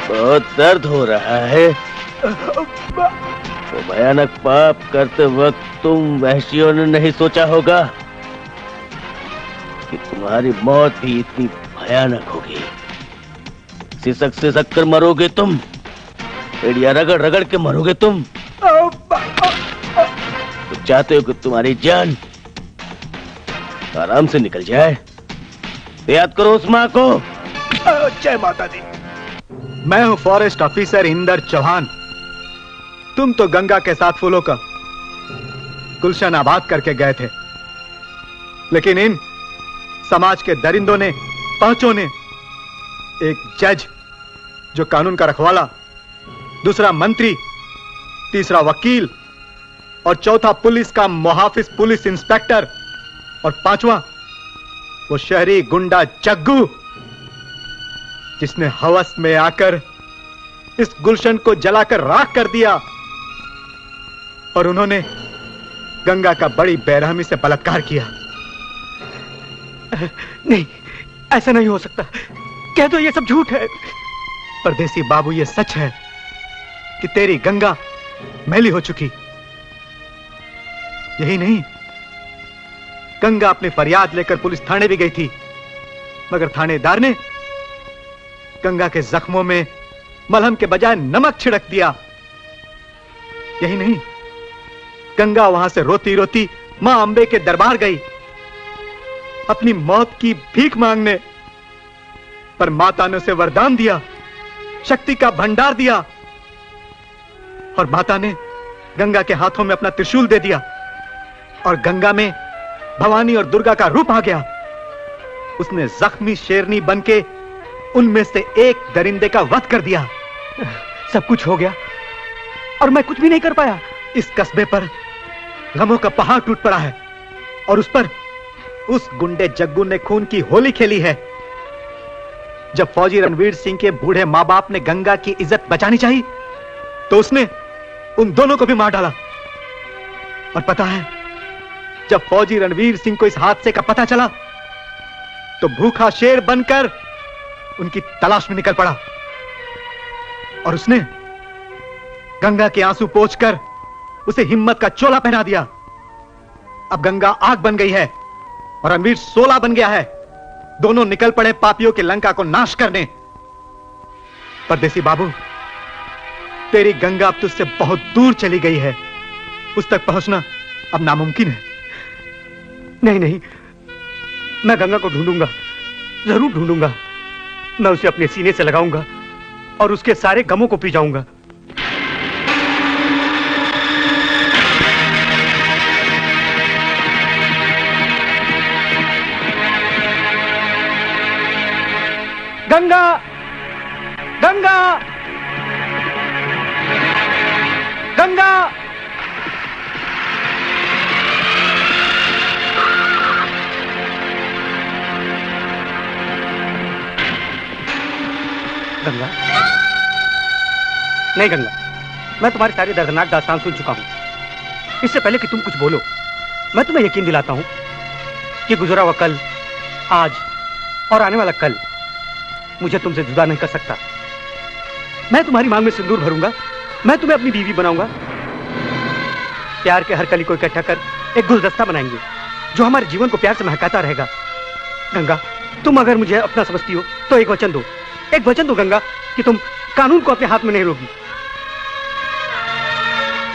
बहुत दर्द हो रहा है। तो भयानक पाप करते वक्त तुम वहशियों ने नहीं सोचा होगा कि तुम्हारी मौत भी इतनी भयानक होगी। सिसक कर मरोगे तुम, एड़िया रगड़ रगड़ के मरोगे तुम। तो चाहते हो कि तुम्हारी जान आराम से निकल जाए? याद करो उस माँ को। जय माता दी। मैं हूं फॉरेस्ट ऑफिसर इंदर चौहान। तुम तो गंगा के साथ फूलों का गुलशन आबाद करके गए थे, लेकिन इन समाज के दरिंदों ने, पांचों ने, एक जज जो कानून का रखवाला, दूसरा मंत्री, तीसरा वकील और चौथा पुलिस का मुहाफिज पुलिस इंस्पेक्टर और पांचवा वो शहरी गुंडा जग्गू, जिसने हवस में आकर इस गुलशन को जलाकर राख कर दिया और उन्होंने गंगा का बड़ी बेरहमी से बलात्कार किया। नहीं, ऐसा नहीं हो सकता। कह दो ये सब झूठ है। परदेसी बाबू, ये सच है कि तेरी गंगा मैली हो चुकी। यही नहीं, गंगा अपनी फरियाद लेकर पुलिस थाने भी गई थी, मगर थानेदार ने गंगा के जख्मों में मलहम के बजाय नमक छिड़क दिया। यही नहीं, गंगा वहां से रोती रोती मां अंबे के दरबार गई अपनी मौत की भीख मांगने, पर माता ने उसे वरदान दिया, शक्ति का भंडार दिया, और माता ने गंगा के हाथों में अपना त्रिशूल दे दिया, और गंगा में भवानी और दुर्गा का रूप आ गया। उसने जख्मी शेरनी बनके उनमें से एक दरिंदे का वध कर दिया। सब कुछ हो गया और मैं कुछ भी नहीं कर पाया। इस कस्बे पर गमों का पहाड़ टूट पड़ा है, और उस पर उस गुंडे जग्गू ने खून की होली खेली है। जब फौजी रणवीर सिंह के बूढ़े मां बाप ने गंगा की इज्जत बचानी चाहिए, तो उसने उन दोनों को भी मार डाला। और पता है, जब फौजी रणवीर सिंह को इस हादसे का पता चला, तो भूखा शेर बनकर उनकी तलाश में निकल पड़ा, और उसने गंगा के आंसू पोंछकर उसे हिम्मत का चोला पहना दिया। अब गंगा आग बन गई है और रणवीर सोला बन गया है। दोनों निकल पड़े पापियों की लंका को नाश करने। परदेसी बाबू, तेरी गंगा अब तुझसे बहुत दूर चली गई है। उस तक पहुंचना अब नामुमकिन है। नहीं नहीं, मैं गंगा को ढूंढूंगा, जरूर ढूंढूंगा। मैं उसे अपने सीने से लगाऊंगा और उसके सारे गमों को पी जाऊंगा। गंगा, गंगा, गंगा। गंगा, नहीं गंगा, मैं तुम्हारी सारी दर्दनाक दास्तान सुन चुका हूं। इससे पहले कि तुम कुछ बोलो, मैं तुम्हें यकीन दिलाता हूं कि गुजरा हुआ कल, आज और आने वाला कल मुझे तुमसे जुदा नहीं कर सकता। मैं तुम्हारी मांग में सिंदूर भरूंगा, मैं तुम्हें अपनी बीवी बनाऊंगा। प्यार के हर कली को इकट्ठा कर एक गुलदस्ता बनाएंगे जो हमारे जीवन को प्यार से महकाता रहेगा। गंगा, तुम अगर मुझे अपना समझती हो तो एक वचन दो, एक वचन दो गंगा, कि तुम कानून को अपने हाथ में नहीं लोगी।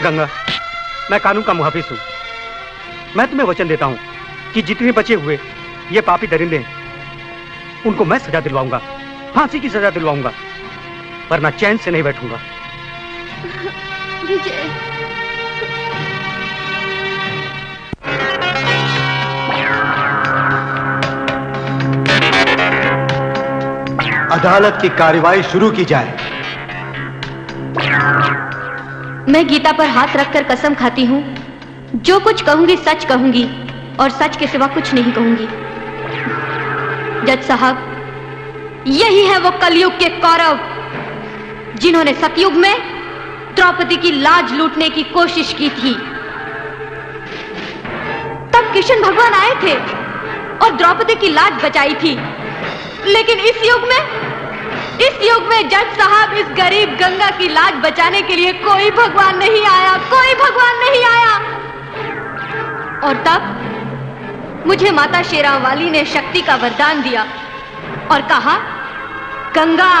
गंगा, मैं कानून का मुहाफिज हूं। मैं तुम्हें वचन देता हूं कि जितने बचे हुए ये पापी दरिंदे हैं, उनको मैं सजा दिलवाऊंगा, फांसी की सजा दिलवाऊंगा, वरना चैन से नहीं बैठूंगा। विजय, अदालत की कार्रवाई शुरू की जाए। मैं गीता पर हाथ रखकर कसम खाती हूँ, जो कुछ कहूंगी सच कहूंगी और सच के सिवा कुछ नहीं कहूंगी। जज साहब, यही है वो कलयुग के कौरव जिन्होंने सतयुग में द्रौपदी की लाज लूटने की कोशिश की थी। तब कृष्ण भगवान आए थे और द्रौपदी की लाज बचाई थी। लेकिन इस युग में जज साहब, इस गरीब गंगा की लाज बचाने के लिए कोई भगवान नहीं आया, कोई भगवान नहीं आया। और तब मुझे माता शेरावाली ने शक्ति का वरदान दिया और कहा, गंगा,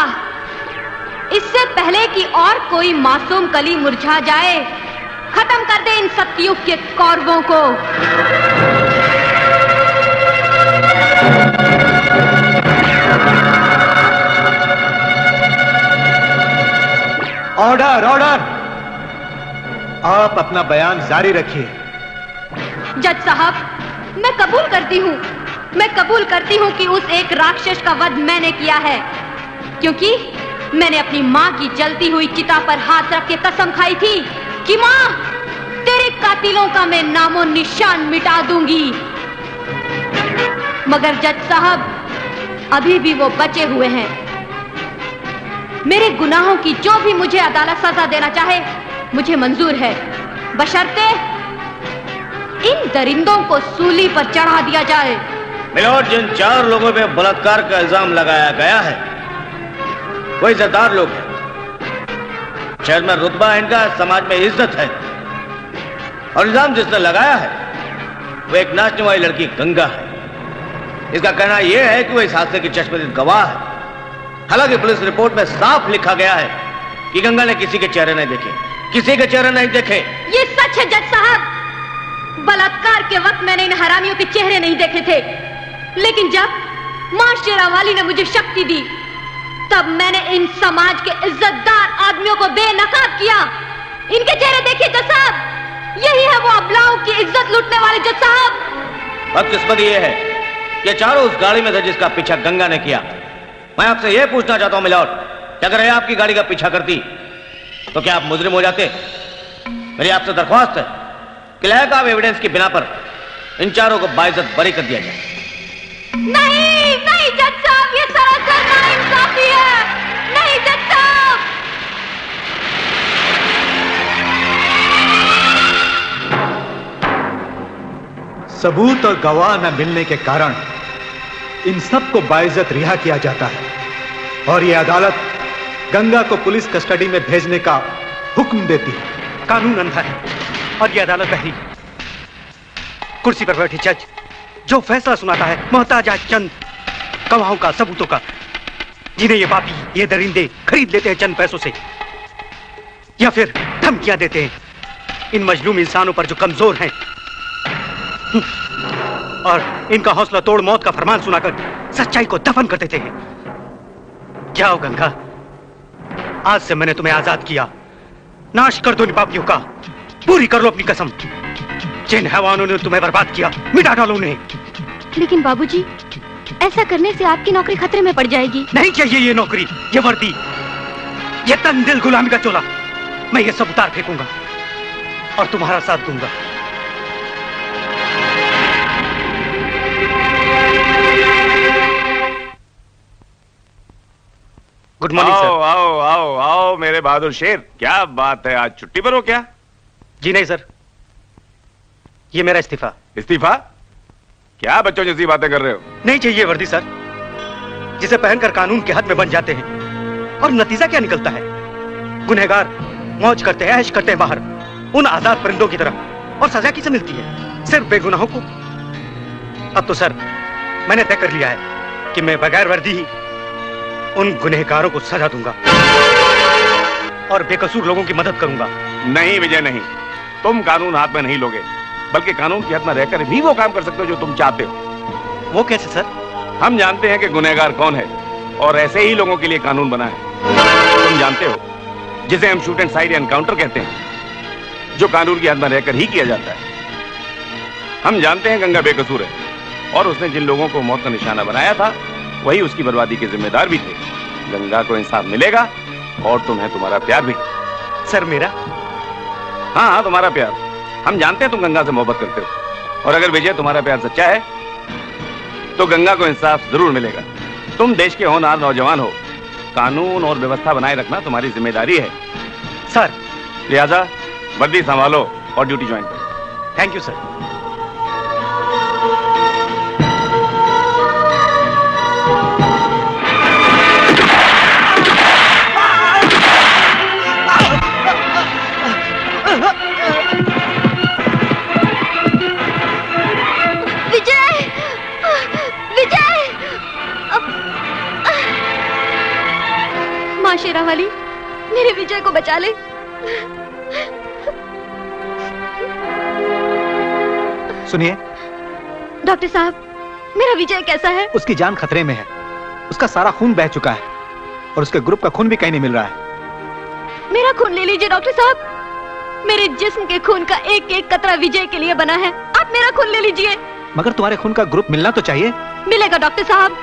इससे पहले कि और कोई मासूम कली मुरझा जाए, खत्म कर दे इन सतयुग के कौरवों को। Order, order. आप अपना बयान जारी रखिए। जज साहब, मैं कबूल करती हूँ कि उस एक राक्षस का वध मैंने किया है, क्योंकि मैंने अपनी माँ की जलती हुई चिता पर हाथ रख के कसम खाई थी कि माँ, तेरे कातिलों का मैं नामो निशान मिटा दूंगी। मगर जज साहब, अभी भी वो बचे हुए हैं। मेरे गुनाहों की जो भी मुझे अदालत सजा देना चाहे, मुझे मंजूर है, बशर्ते इन दरिंदों को सूली पर चढ़ा दिया जाए। मिलोड, जिन 4 लोगों पे बलात्कार का इल्जाम लगाया गया है वो इज्जतदार लोग हैं। शहर में रुतबा है इनका, समाज में इज्जत है। और इल्जाम जिसने लगाया है वो एक नाचने वाली लड़की गंगा है। इसका कहना यह है कि वो इस हादसे की चश्मदीद गवाह है। हालांकि पुलिस रिपोर्ट में साफ लिखा गया है कि गंगा ने किसी के चेहरे नहीं देखे, किसी के चेहरे नहीं देखे। ये सच है जज साहब, बलात्कार के वक्त मैंने इन हरामियों के चेहरे नहीं देखे थे। लेकिन जब मां शेरावाली ने मुझे शक्ति दी, तब मैंने इन समाज के इज्जतदार आदमियों को बेनकाब किया। इनके चेहरे देखिए जज साहब, यही है वो अबलाओं की इज्जत लूटने वाले जज साहब। बदकिस्मती ये है कि चारों उस गाड़ी में थे जिसका पीछा गंगा ने किया। मैं आपसे यह पूछना चाहता हूं मिलॉर्ड, कि अगर यह आपकी गाड़ी का पीछा करती तो क्या आप मुजरिम हो जाते? मेरी आपसे दरख्वास्त है कि लैक ऑफ एविडेंस की बिना पर इन चारों को बाइज्जत बरी कर दिया जाए। नहीं नहीं जज साहब, ये सरासर नाइंसाफी है। नहीं जज साहब। सबूत और गवाह न मिलने के कारण इन सबको बाइज्जत रिहा किया जाता है और ये अदालत गंगा को पुलिस कस्टडी में भेजने का हुक्म देती है। कानून अंधा है और ये अदालत बहरी। कुर्सी पर बैठे जज जो फैसला सुनाता है मोहताज है चंद गवाहों का, सबूतों का, जिन्हें ये पापी, ये दरिंदे खरीद लेते हैं चंद पैसों से, या फिर धमकियां देते हैं इन मजलूम इंसानों पर जो कमजोर हैं, और इनका हौसला तोड़ मौत का फरमान सुनाकर सच्चाई को दफन कर देते हैं। जाओ गंगा, आज से मैंने तुम्हें आजाद किया। नाश कर दो इन पापियों का, पूरी कर लो अपनी कसम। जिन हैवानों ने तुम्हें बर्बाद किया, मिटा डालो उन्हें। लेकिन बाबूजी, ऐसा करने से आपकी नौकरी खतरे में पड़ जाएगी। नहीं चाहिए ये नौकरी, ये वर्दी, ये तन दिल गुलामी का चोला। मैं ये सब उतार फेंकूंगा और तुम्हारा साथ दूंगा। Good morning sir. आओ आओ आओ आओ मेरे बहादुर शेर, क्या बात है, आज छुट्टी पर हो क्या? जी नहीं सर, ये मेरा इस्तीफा। इस्तीफा? क्या बच्चों जैसी बातें कर रहे हो? नहीं चाहिए वर्दी सर, जिसे पहनकर कानून के हद में बन जाते हैं। और नतीजा क्या निकलता है? गुनहगार मौज करते हैं, ऐश करते हैं बाहर उन आजाद परिंदों की तरह, और सजा किसे मिलती है? सिर्फ बेगुनाहों को। अब तो सर मैंने तय कर लिया है कि मैं बगैर वर्दी ही उन गुनहगारों को सजा दूंगा और बेकसूर लोगों की मदद करूंगा। नहीं विजय नहीं, तुम कानून हाथ में नहीं लोगे, बल्कि कानून की हद में रहकर भी वो काम कर सकते हो जो तुम चाहते हो। वो कैसे सर? हम जानते हैं कि गुनहगार कौन है और ऐसे ही लोगों के लिए कानून बना है। तुम जानते हो जिसे हम शूट एंड साइड एनकाउंटर कहते हैं, जो कानून की हद में रहकर ही किया जाता है। हम जानते हैं गंगा बेकसूर है और उसने जिन लोगों को मौत का निशाना बनाया था वही उसकी बर्बादी के जिम्मेदार भी थे। गंगा को इंसाफ मिलेगा और तुम्हें तुम्हारा प्यार भी। सर मेरा? हाँ हाँ, तुम्हारा प्यार। हम जानते हैं तुम गंगा से मोहब्बत करते हो, और अगर विजय तुम्हारा प्यार सच्चा है तो गंगा को इंसाफ जरूर मिलेगा। तुम देश के होनहार नौजवान हो, कानून और व्यवस्था बनाए रखना तुम्हारी जिम्मेदारी है सर। लिहाजा वर्दी संभालो और ड्यूटी ज्वाइन करो। Thank you sir. शेरावाली, मेरे विजय को बचा ले। सुनिए डॉक्टर साहब, मेरा विजय कैसा है? उसकी जान खतरे में है, उसका सारा खून बह चुका है और उसके ग्रुप का खून भी कहीं नहीं मिल रहा है। मेरा खून ले लीजिए डॉक्टर साहब, मेरे जिस्म के खून का एक एक कतरा विजय के लिए बना है। आप मेरा खून ले लीजिए। मगर तुम्हारे खून का ग्रुप मिलना तो चाहिए। मिलेगा डॉक्टर साहब,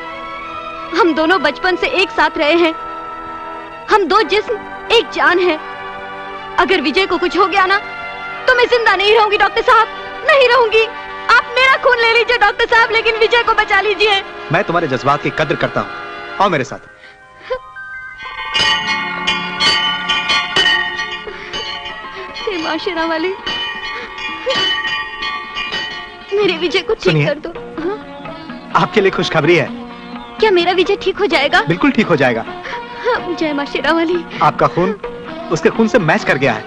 हम दोनों बचपन से एक साथ रहे हैं, हम दो जिस्म एक जान है। अगर विजय को कुछ हो गया ना तो मैं जिंदा नहीं रहूंगी डॉक्टर साहब, नहीं रहूंगी। आप मेरा खून ले लीजिए डॉक्टर साहब, लेकिन विजय को बचा लीजिए। मैं तुम्हारे जज्बात की कद्र करता हूँ, आओ मेरे साथ। मां शेरावाली, मेरे विजय को ठीक कर दो। आपके लिए खुशखबरी है। क्या मेरा विजय ठीक हो जाएगा? बिल्कुल ठीक हो जाएगा। जय मां शेरावाली। आपका खून उसके खून से मैच कर गया है।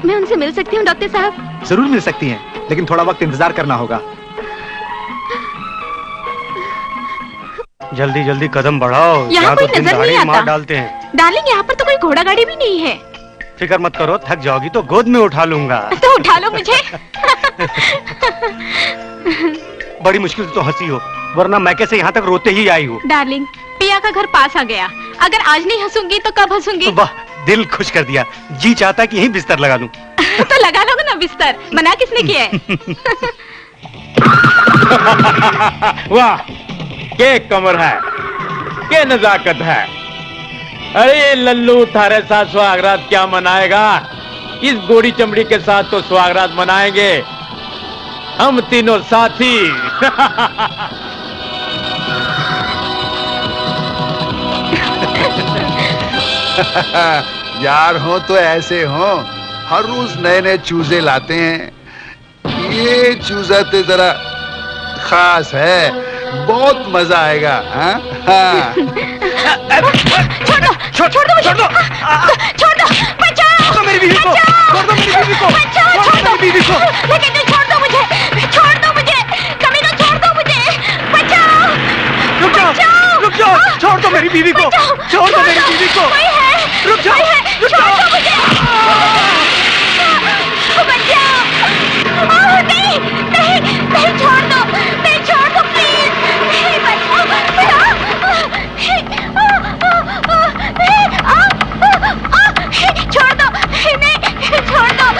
मैं उनसे मिल सकती हूँ डॉक्टर साहब? जरूर मिल सकती हैं, लेकिन थोड़ा वक्त इंतजार करना होगा। जल्दी जल्दी कदम बढ़ाओ, यहाँ कोई नजर नहीं आता। मार डालते हैं। डार्लिंग, यहाँ पर तो कोई घोड़ा गाड़ी भी नहीं है। फिक्र मत करो, थक जाओगी तो गोद में उठा लूंगा। तो उठा लो मुझे। बड़ी मुश्किल से तो हंसी हो, वरना मैं कैसे यहाँ तक रोते ही आई हूँ। डार्लिंग, पिया का घर पास आ गया। अगर आज नहीं हंसूंगी तो कब हंसूंगी? वाह, दिल खुश कर दिया। जी चाहता कि यहीं बिस्तर लगा लूं। तो लगा लोगे ना बिस्तर, मना किसने किया है? वाह, क्या कमर है, क्या नजाकत है। अरे लल्लू, थारे साथ सुहागरात क्या मनाएगा? इस गोरी चमड़ी के साथ तो सुहागरात मनाएंगे हम तीनों साथी। यार हो तो ऐसे हो, हर रोज नए नए चूजे लाते हैं। ये चूजा तो जरा खास है, बहुत मजा आएगा। हाँ? हाँ। छोड़ दो मुझे, छोड़ दो, बचाओ, छोड़ दो मेरी बीवी को, छोड़ दो मेरी बीवी को, बचाओ, छोड़ दो मेरी बीवी को। लेकिन तुम छोड़ दो मुझे, कभी ना छोड़ दो मुझे, बचाओ, रुक जाओ, छोड़ दो मेरी बीवी को, छोड़ दो मेरी बीवी को, रुक जाओ, छोड़ दो मुझे, बचाओ, नहीं, छोड़ दो प्लीज, नहीं, बचाओ, छोड़ दो, नहीं, छोड़ दो,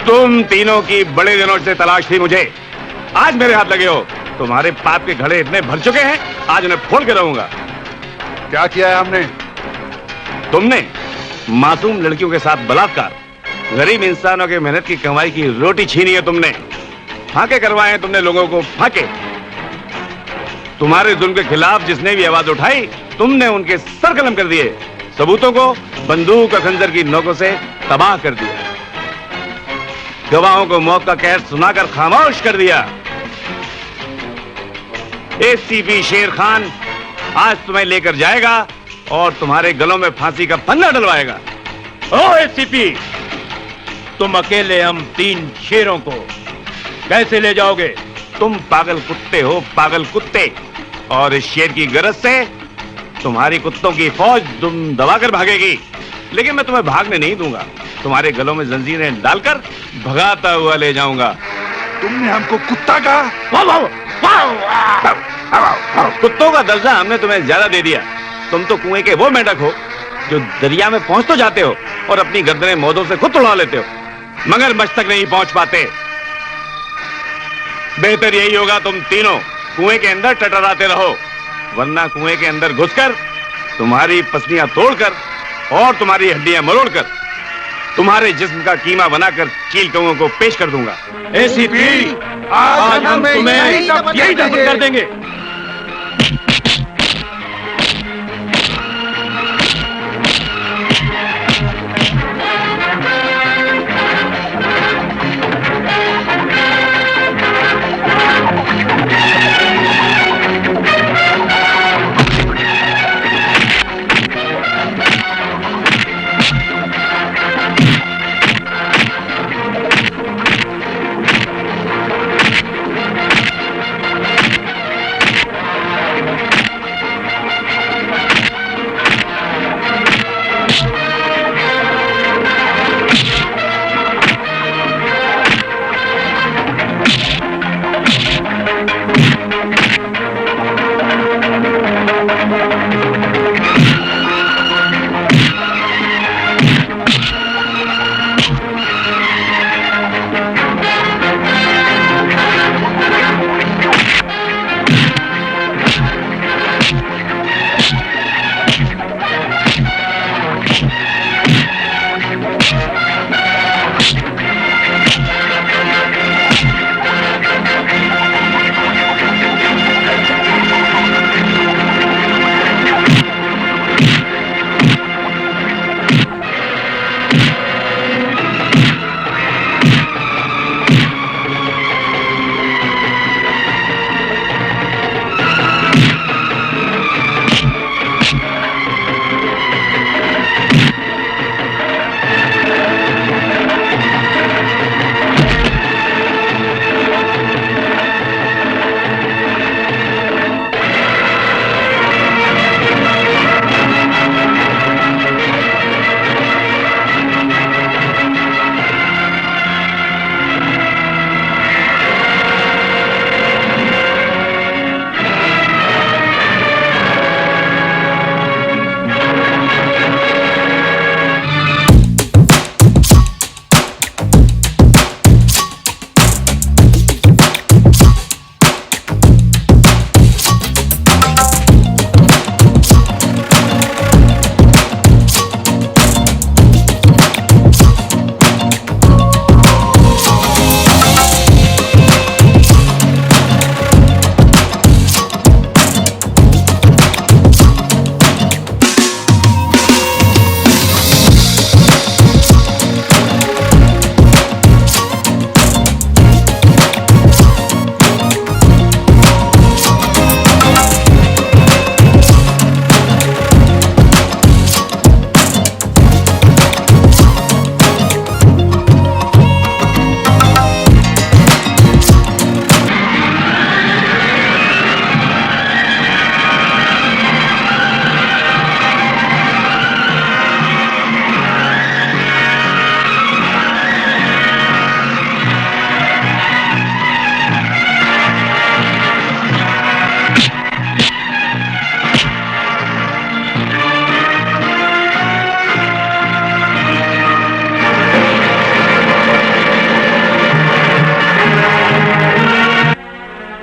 तुम तीनों की बड़े दिनों से तलाश थी मुझे, आज मेरे हाथ लगे हो। तुम्हारे पाप के घड़े इतने भर चुके हैं, आज उन्हें फोड़ के रहूंगा। क्या किया है हमने? तुमने मासूम लड़कियों के साथ बलात्कार, गरीब इंसानों के मेहनत की कमाई की रोटी छीनी है तुमने, फांके करवाए हैं तुमने लोगों को, फांके। तुम्हारे जुल्म के खिलाफ जिसने भी आवाज उठाई, तुमने उनके सर कलम कर दिए, सबूतों को बंदूक और खंजर की नोकों से तबाह कर दिया, गवाहों को मौत का कहर सुनाकर खामोश कर दिया। एसीपी शेर खान आज तुम्हें लेकर जाएगा और तुम्हारे गलों में फांसी का फंदा डलवाएगा। ओ एसीपी, तुम अकेले हम 3 शेरों को कैसे ले जाओगे? तुम पागल कुत्ते हो, पागल कुत्ते, और इस शेर की गरज से तुम्हारी कुत्तों की फौज तुम दबाकर भागेगी, लेकिन मैं तुम्हें भागने नहीं दूंगा, तुम्हारे गलों में जंजीरें डालकर भगाता हुआ ले जाऊंगा। तुमने हमको कुत्ता कहा? वाह वाह वाह वाह। कुत्तों का दर्जा हमने तुम्हें ज्यादा दे दिया। तुम तो कुएं के वो मेंढक हो जो दरिया में पहुंच तो जाते हो और अपनी गर्दनें मौतों से खुद उड़ा लेते हो, मगर मझ तक नहीं पहुंच पाते। बेहतर यही होगा तुम तीनों कुएं के अंदर टटराते रहो, वरना कुएं के अंदर घुसकर तुम्हारी पसलियां तोड़कर और तुम्हारी हड्डियां मरोड़कर तुम्हारे जिस्म का कीमा बनाकर चील कौओं को पेश कर दूंगा। एसीपी, आज हम तुम्हें यही दफन कर देंगे।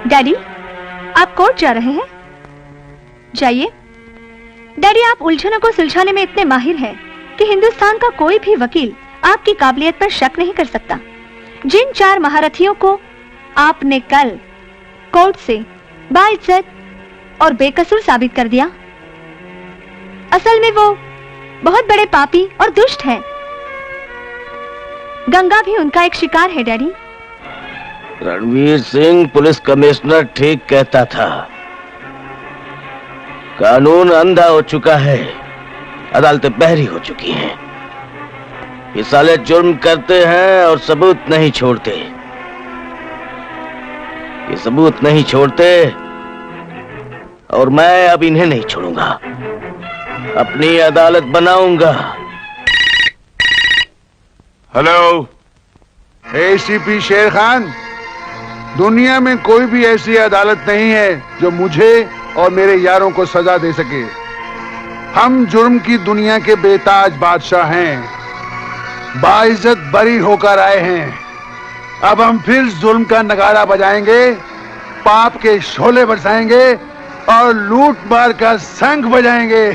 डैडी, आप कोर्ट जा रहे हैं? जाइए। डैडी, आप उलझनों को सुलझाने में इतने माहिर हैं कि हिंदुस्तान का कोई भी वकील आपकी काबिलियत पर शक नहीं कर सकता। जिन 4 महारथियों को आपने कल कोर्ट से बाइज्जत और बेकसूर साबित कर दिया, असल में वो बहुत बड़े पापी और दुष्ट हैं। गंगा भी उनका एक शिकार है daddy. Ranveer Singh police commissioner ठीक कहता था, कानून अंधा हो चुका है, अदालतें बहरी हो चुकी हैं। ये साले जुर्म करते हैं और सबूत नहीं छोड़ते। ये सबूत नहीं छोड़ते और मैं अब इन्हें नहीं छोड़ूंगा, अपनी अदालत बनाऊंगा। हेलो, एसीपी शेर खान, दुनिया में कोई भी ऐसी अदालत नहीं है जो मुझे और मेरे यारों को सजा दे सके। हम जुर्म की दुनिया के बेताज बादशाह हैं, बाइज्जत बरी होकर आए हैं। अब हम फिर जुर्म का नगाड़ा बजाएंगे, पाप के शोले बरसाएंगे और लूट मार का शंख बजाएंगे।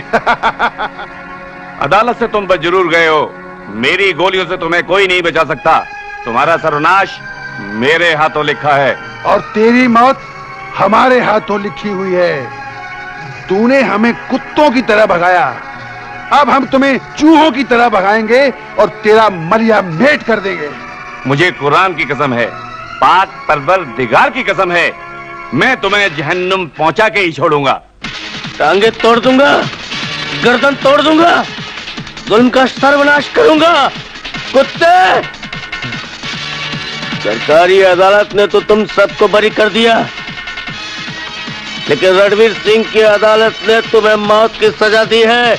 अदालत से तुम बच जरूर गए हो, मेरी गोलियों से तुम्हें कोई नहीं बचा सकता। तुम्हारा सर्वनाश मेरे हाथों लिखा है और तेरी मौत हमारे हाथों लिखी हुई है। तूने हमें कुत्तों की तरह भगाया, अब हम तुम्हें चूहों की तरह भगाएंगे और तेरा मलिया मेट कर देंगे। मुझे कुरान की कसम है, पाक परवरदिगार की कसम है, मैं तुम्हें जहन्नुम पहुंचा के ही छोड़ूंगा। टांगे तोड़ दूंगा, गर्दन तोड़ दूंगा, जुल्म का सर्वनाश करूंगा। कुत्ते, सरकारी अदालत ने तो तुम सबको बरी कर दिया, लेकिन रणवीर सिंह की अदालत ने तुम्हें मौत की सजा दी है।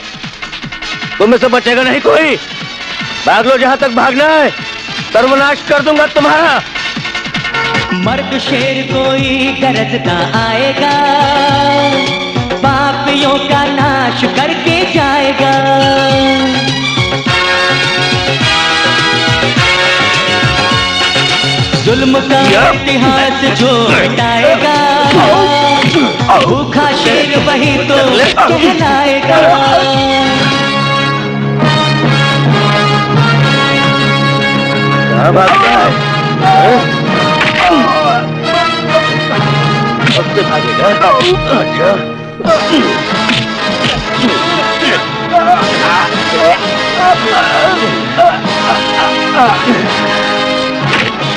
तुम्हें से बचेगा नहीं कोई। भाग लो जहां तक भागना है, सर्वनाश कर दूंगा तुम्हारा। मर्द शेर कोई गरजता आएगा, पापियों का नाश करके जाएगा। जुल्म का इतिहास जो मिटाएगा, भूखा शेर वही तो कहलाएगा। कहाँ भागता है? अब से भागेगा? अच्छा।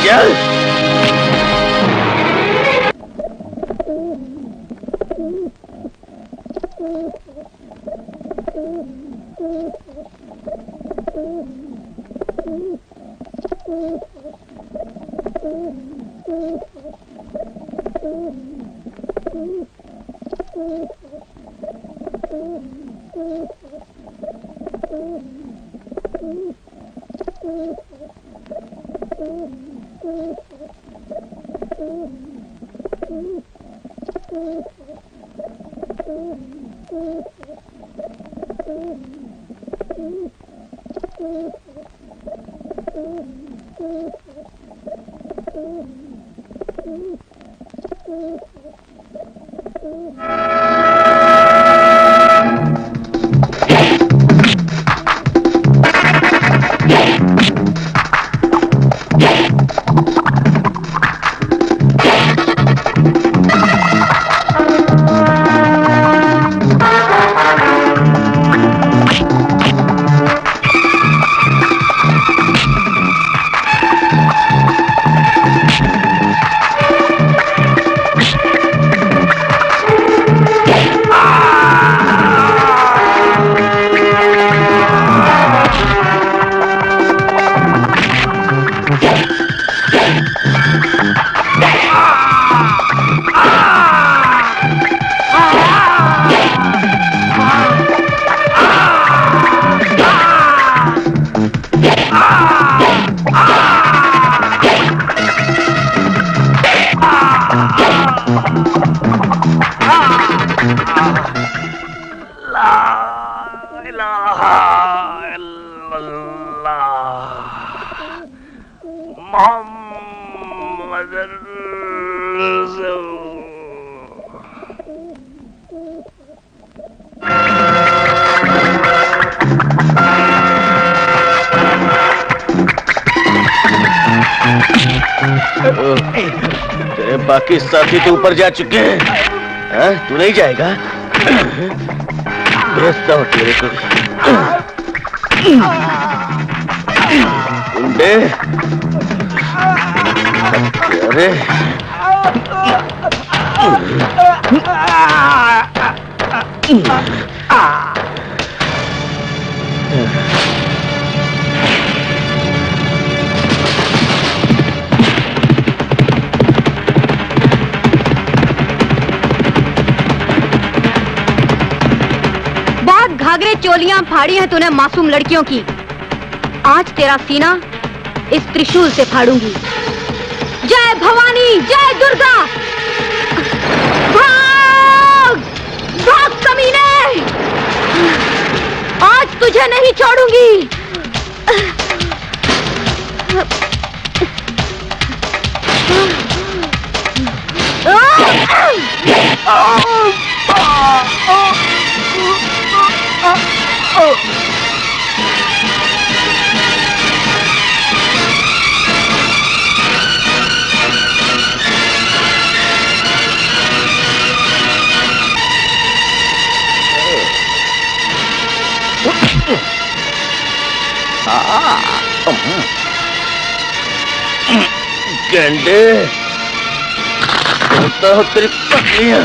चल। तेरे बाकी साथी तो ऊपर जा चुके हैं, तू नहीं जाएगा? भेजता हूँ तेरे को। गुंडे, अरे घाघरे चोलियां फाड़ी हैं तूने मासूम लड़कियों की, आज तेरा सीना इस त्रिशूल से फाड़ूंगी। जय भवानी, जय दुर्गा। भाग भाग कमीने, आज तुझे नहीं छोड़ूंगी। गंडे तो तेरी पत्नियां।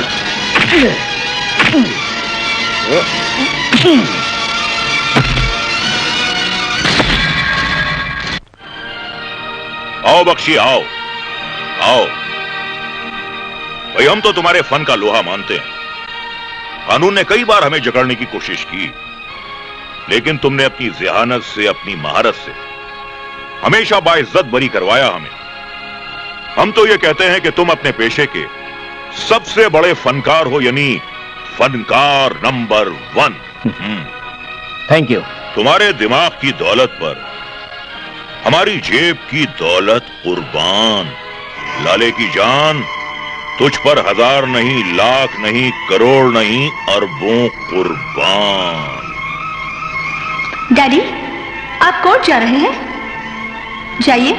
आओ बख्शी, आओ आओ। भाई हम तो तुम्हारे फन का लोहा मानते हैं। कानून ने कई बार हमें जकड़ने की कोशिश की, लेकिन तुमने अपनी ज़हानत से, अपनी महारत से हमेशा बाइज्जत बरी करवाया हमें। हम तो ये कहते हैं कि तुम अपने पेशे के सबसे बड़े फनकार हो, यानी फनकार नंबर 1। Thank you. तुम्हारे दिमाग की दौलत पर हमारी जेब की दौलत कुर्बान। लाले की जान तुझ पर 1000 नहीं, लाख नहीं, करोड़ नहीं, अरबों कुर्बान। डैडी, आप कोर्ट जा रहे हैं? जाइए।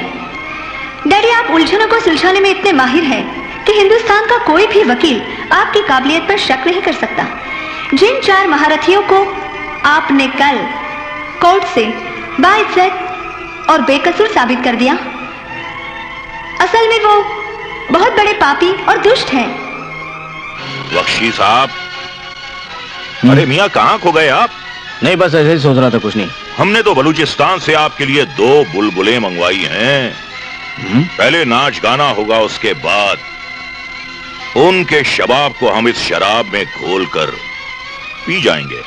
डैडी, आप उलझनों को सुलझाने में इतने माहिर हैं कि हिंदुस्तान का कोई भी वकील आपकी काबिलियत पर शक नहीं कर सकता। जिन 4 महारथियों को आपने कल कोर्ट से बाइज्जत और बेकसूर साबित कर दिया, असल में वो बहुत बड़े पापी और दुष्ट हैं। बख्शी साहब, अरे मियां कहां खो गए आप? नहीं, बस ऐसे ही सोच रहा था, कुछ नहीं। हमने तो बलूचिस्तान से आपके लिए 2 बुलबुलें मंगवाई हैं। पहले नाच गाना होगा, उसके बाद उनके शबाब को हम इस शराब में घोलकर पी जाएंगे।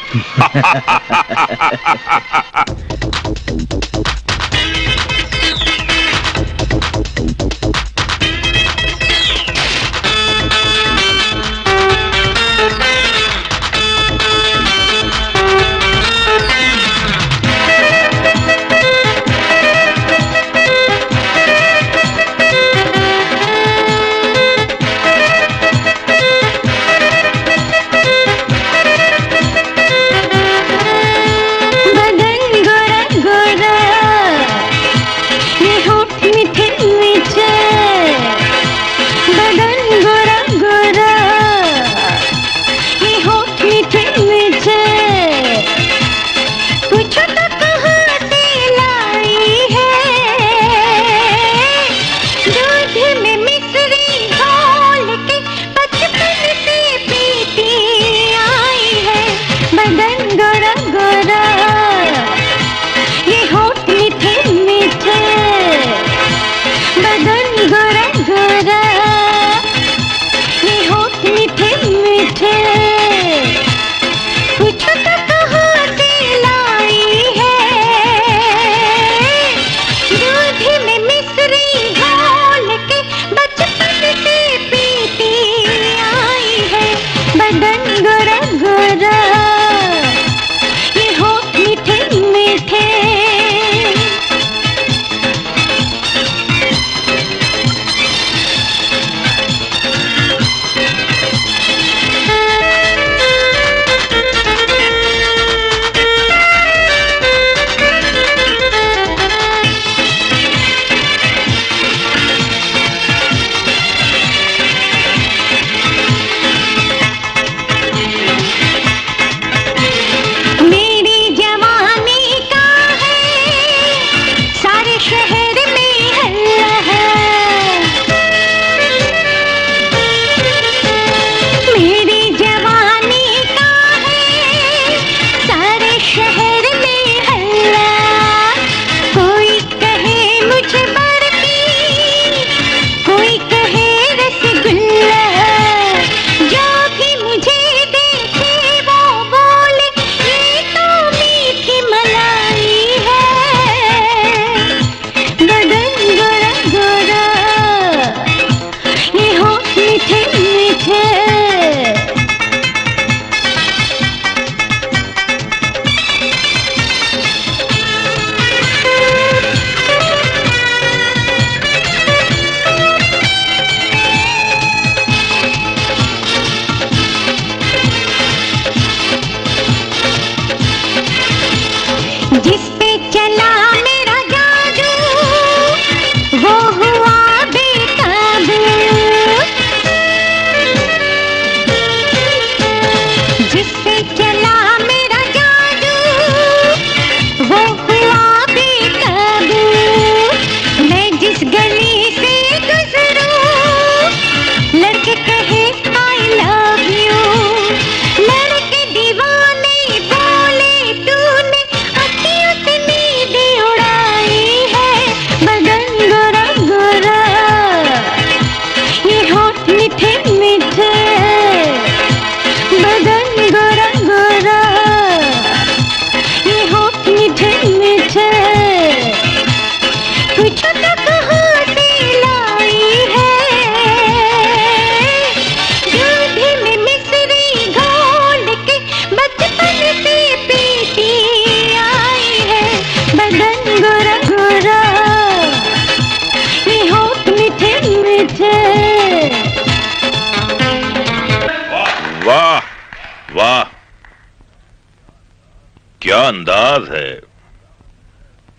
अंदाज है,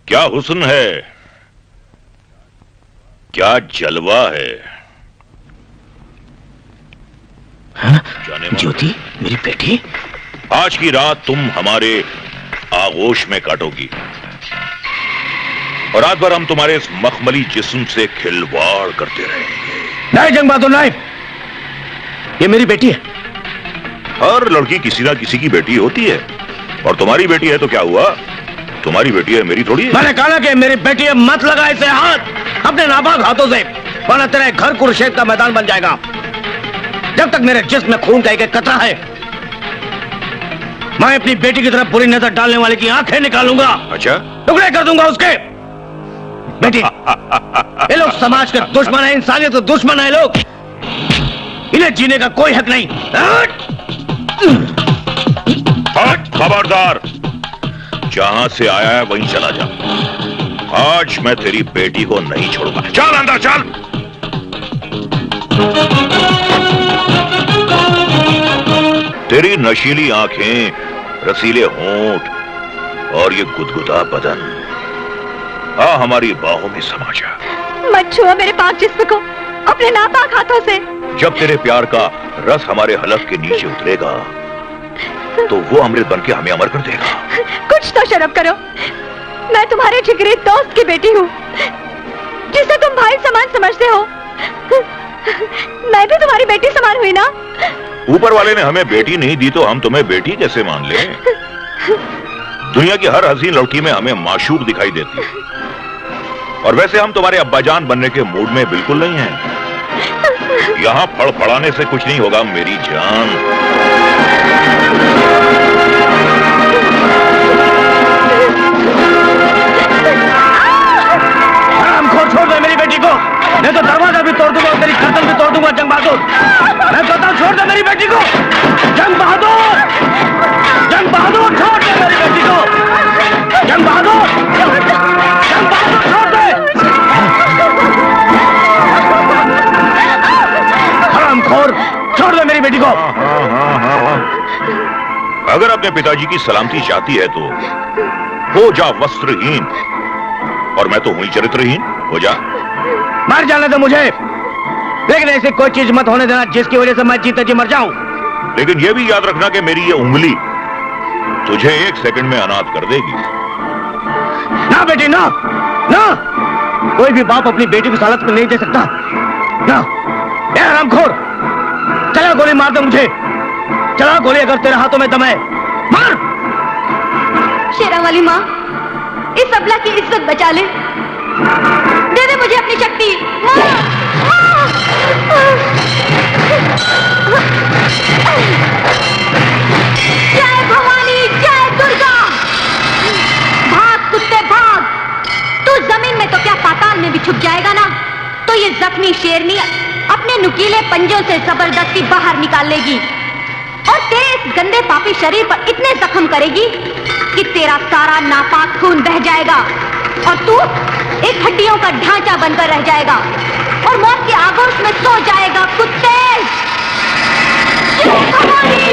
क्या हुस्न है, क्या जलवा है। ज्योति मेरी बेटी, आज की रात तुम हमारे आगोश में काटोगी और रात भर हम तुम्हारे इस मखमली जिस्म से खिलवाड़ करते रहेंगे। नहीं जंग बहादुर नहीं, ये मेरी बेटी है। हर लड़की किसी ना किसी की बेटी होती है और तुम्हारी बेटी है तो क्या हुआ, तुम्हारी बेटी है, मेरी थोड़ी है। मैंने कहा कि मेरी बेटी है, मत लगा इसे हाथ अपने नापाक हाथों से, वरना तेरे घर कुरुक्षेत्र का मैदान बन जाएगा। जब तक मेरे जिस्म में खून का एक कतरा है, मैं अपनी बेटी की तरफ बुरी नजर डालने वाले की आंखें निकालूंगा। अच्छा, टुकड़े कर दूंगा उसके। बेटी, ये लोग समाज के दुश्मन है, इंसानियत के दुश्मन है लोग, इन्हें जीने का कोई हक नहीं। खबरदार, जहां से आया है वहीं चला जा। आज मैं तेरी बेटी को नहीं छोड़ूंगा। चल अंदर चल। तेरी नशीली आंखें, रसीले होंठ और ये गुदगुदा बदन, हमारी बाहों में समा जा। मत छुओ मेरे पाक जिस्म को अपने नापाक हाथों से। जब तेरे प्यार का रस हमारे हलक के नीचे उतरेगा तो वो अमृत बन के हमें अमर कर देगा। कुछ तो शर्म करो, मैं तुम्हारे जिगरी दोस्त की बेटी हूँ, जिसे तुम भाई समान समझते हो। मैं भी तुम्हारी बेटी समान हुई ना। ऊपर वाले ने हमें बेटी नहीं दी तो हम तुम्हें बेटी कैसे मान लें? दुनिया की हर हसीन लड़की में हमें माशूक दिखाई देती है, और वैसे हम तुम्हारे अब्बाजान बनने के मूड में बिल्कुल नहीं हैं। यहाँ फड़फड़ाने से कुछ नहीं होगा मेरी जान। हरामखोर, छोड़ दे मेरी बेटी को, मैं तो दरवाजा भी तोड़ दूंगा और तेरी गर्दन भी तोड़ दूंगा। जंग बहादुर, मैं कहता हूं छोड़ दे मेरी बेटी को। जंग बहादुर, जंग बहादुर, छोड़ दे मेरी बेटी को। जंग बहादुर, जंग बहादुर, छोड़ दे। हरामखोर, छोड़ दे मेरी बेटी को। अगर अपने पिताजी की सलामती चाहती है तो हो जा वस्त्रहीन, और मैं तो हुई चरित्रहीन। हो जा, मर जाने दो मुझे, लेकिन ऐसी कोई चीज मत होने देना जिसकी वजह से मैं जीते जी मर जाऊं। लेकिन यह भी याद रखना कि मेरी ये उंगली तुझे 1 सेकंड में अनाथ कर देगी। ना बेटी, ना ना, कोई भी बाप अपनी बेटी को सालत में नहीं दे सकता ना। ए हरामखोर, चला गोली मार दे मुझे, चला गोली अगर तेरे हाथों में दम है, मार। शेरा वाली माँ, इस अबला की इज्जत बचा ले, दे दे मुझे अपनी शक्ति। जय भवानी, जय दुर्गा। भाग कुत्ते भाग, तू जमीन में तो क्या पाताल में भी छुप जाएगा ना, तो ये जख्मी शेरनी अपने नुकीले पंजों से जबरदस्ती बाहर निकाल लेगी और तेरे इस गंदे पापी शरीर पर इतने जख्म करेगी कि तेरा सारा नापाक खून बह जाएगा और तू एक हड्डियों का ढांचा बनकर रह जाएगा और मौत के आगोश में सो जाएगा। कुत्ते, जय भवानी।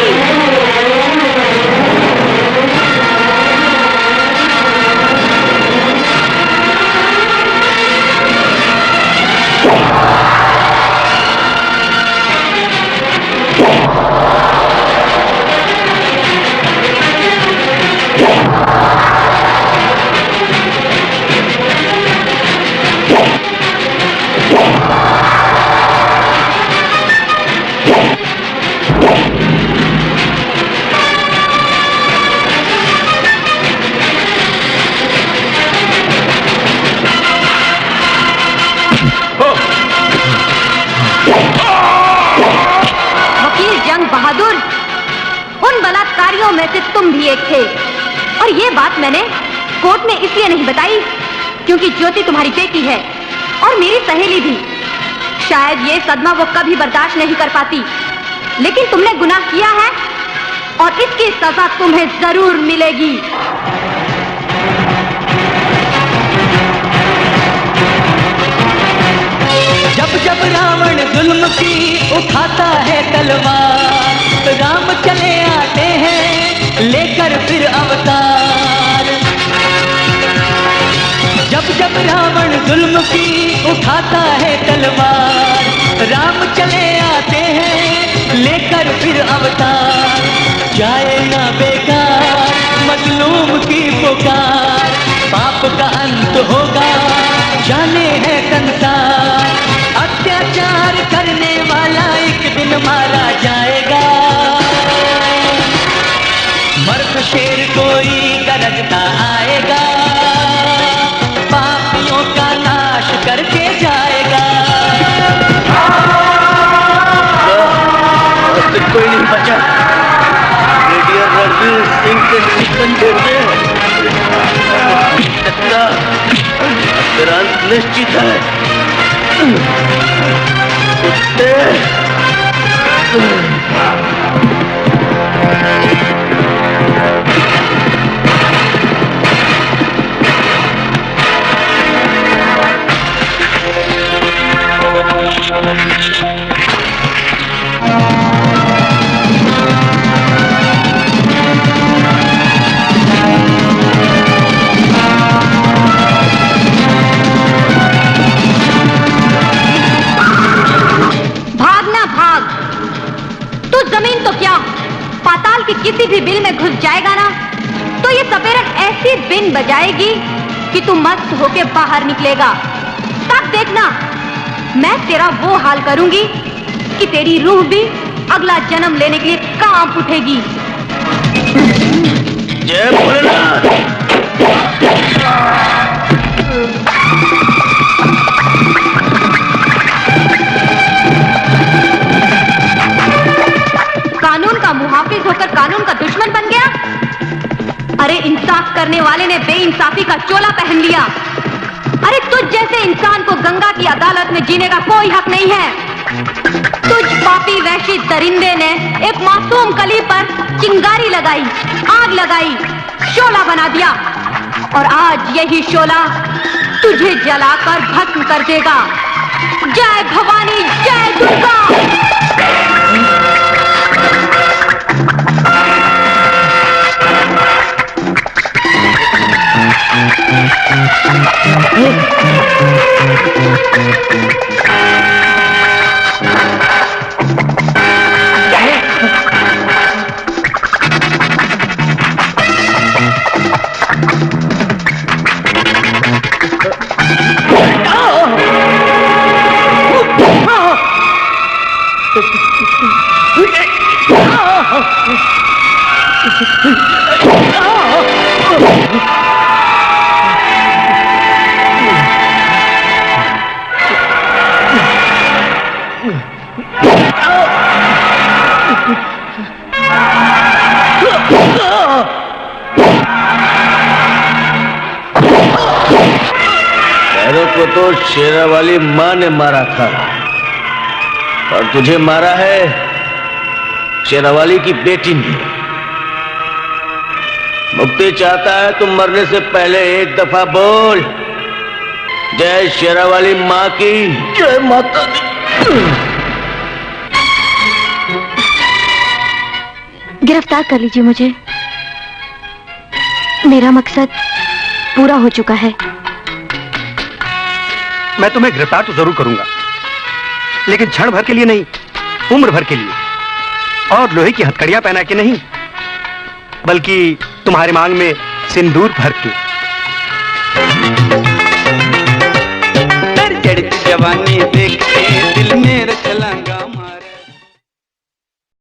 में से तुम भी एक थे, और ये बात मैंने कोर्ट में इसलिए नहीं बताई क्योंकि ज्योति तुम्हारी बेटी है और मेरी सहेली भी। शायद ये सदमा वो कभी बर्दाश्त नहीं कर पाती, लेकिन तुमने गुनाह किया है और इसकी सजा तुम्हें जरूर मिलेगी। जब जब रावण जुल्म की उठाता है तलवार, राम चले आते हैं लेकर फिर अवतार। जब रावण जुल्म की उठाता है तलवार, राम चले आते हैं लेकर फिर अवतार। जाए ना बेकार मजलूम की पुकार, पाप का अंत होगा जाने है संसार। अत्याचार करने वाला एक दिन मारा जाएगा, मर्द शेर कोई गरजता आएगा, पापियों का नाश करके जाएगा। कोई नहीं बचा। ब्रिगेडियर रणवीर सिंह के शिकंजे में तेरा अंत निश्चित है। कुत्ते जमीन तो क्या पाताल की किसी भी बिल में घुस जाएगा ना, तो ये सपेरन ऐसी बिन बजाएगी कि तू मस्त होके बाहर निकलेगा। तब देखना मैं तेरा वो हाल करूंगी कि तेरी रूह भी अगला जन्म लेने के लिए कांप उठेगी। जय भोलेनाथ। कानून का मुहाफिज होकर कानून का दुश्मन बन गया। अरे इंसाफ करने वाले ने बेइंसाफी का चोला पहन लिया। अरे तुझ जैसे इंसान को गंगा की अदालत में जीने का कोई हक नहीं है। तुझ पापी वैश्य दरिंदे ने एक मासूम कली पर चिंगारी लगाई, आग लगाई, शोला बना दिया, और आज यही शोला तुझे जलाकर भस्म कर देगा। जय भवानी, जय दुर्गा। को तो शेरावाली माँ ने मारा था और तुझे मारा है शेरावाली की बेटी ने। मुक्ति चाहता है तुम मरने से पहले एक दफा बोल, जय शेरावाली माँ की जय माता दी। गिरफ्तार कर लीजिए मुझे, मेरा मकसद पूरा हो चुका है। मैं तुम्हें गिरफ्तार तो जरूर करूंगा, लेकिन क्षण भर के लिए नहीं, उम्र भर के लिए, और लोहे की हथकड़ियां पहना के नहीं, बल्कि तुम्हारे मांग में सिंदूर भर के। जवानी देख के दिल में रचला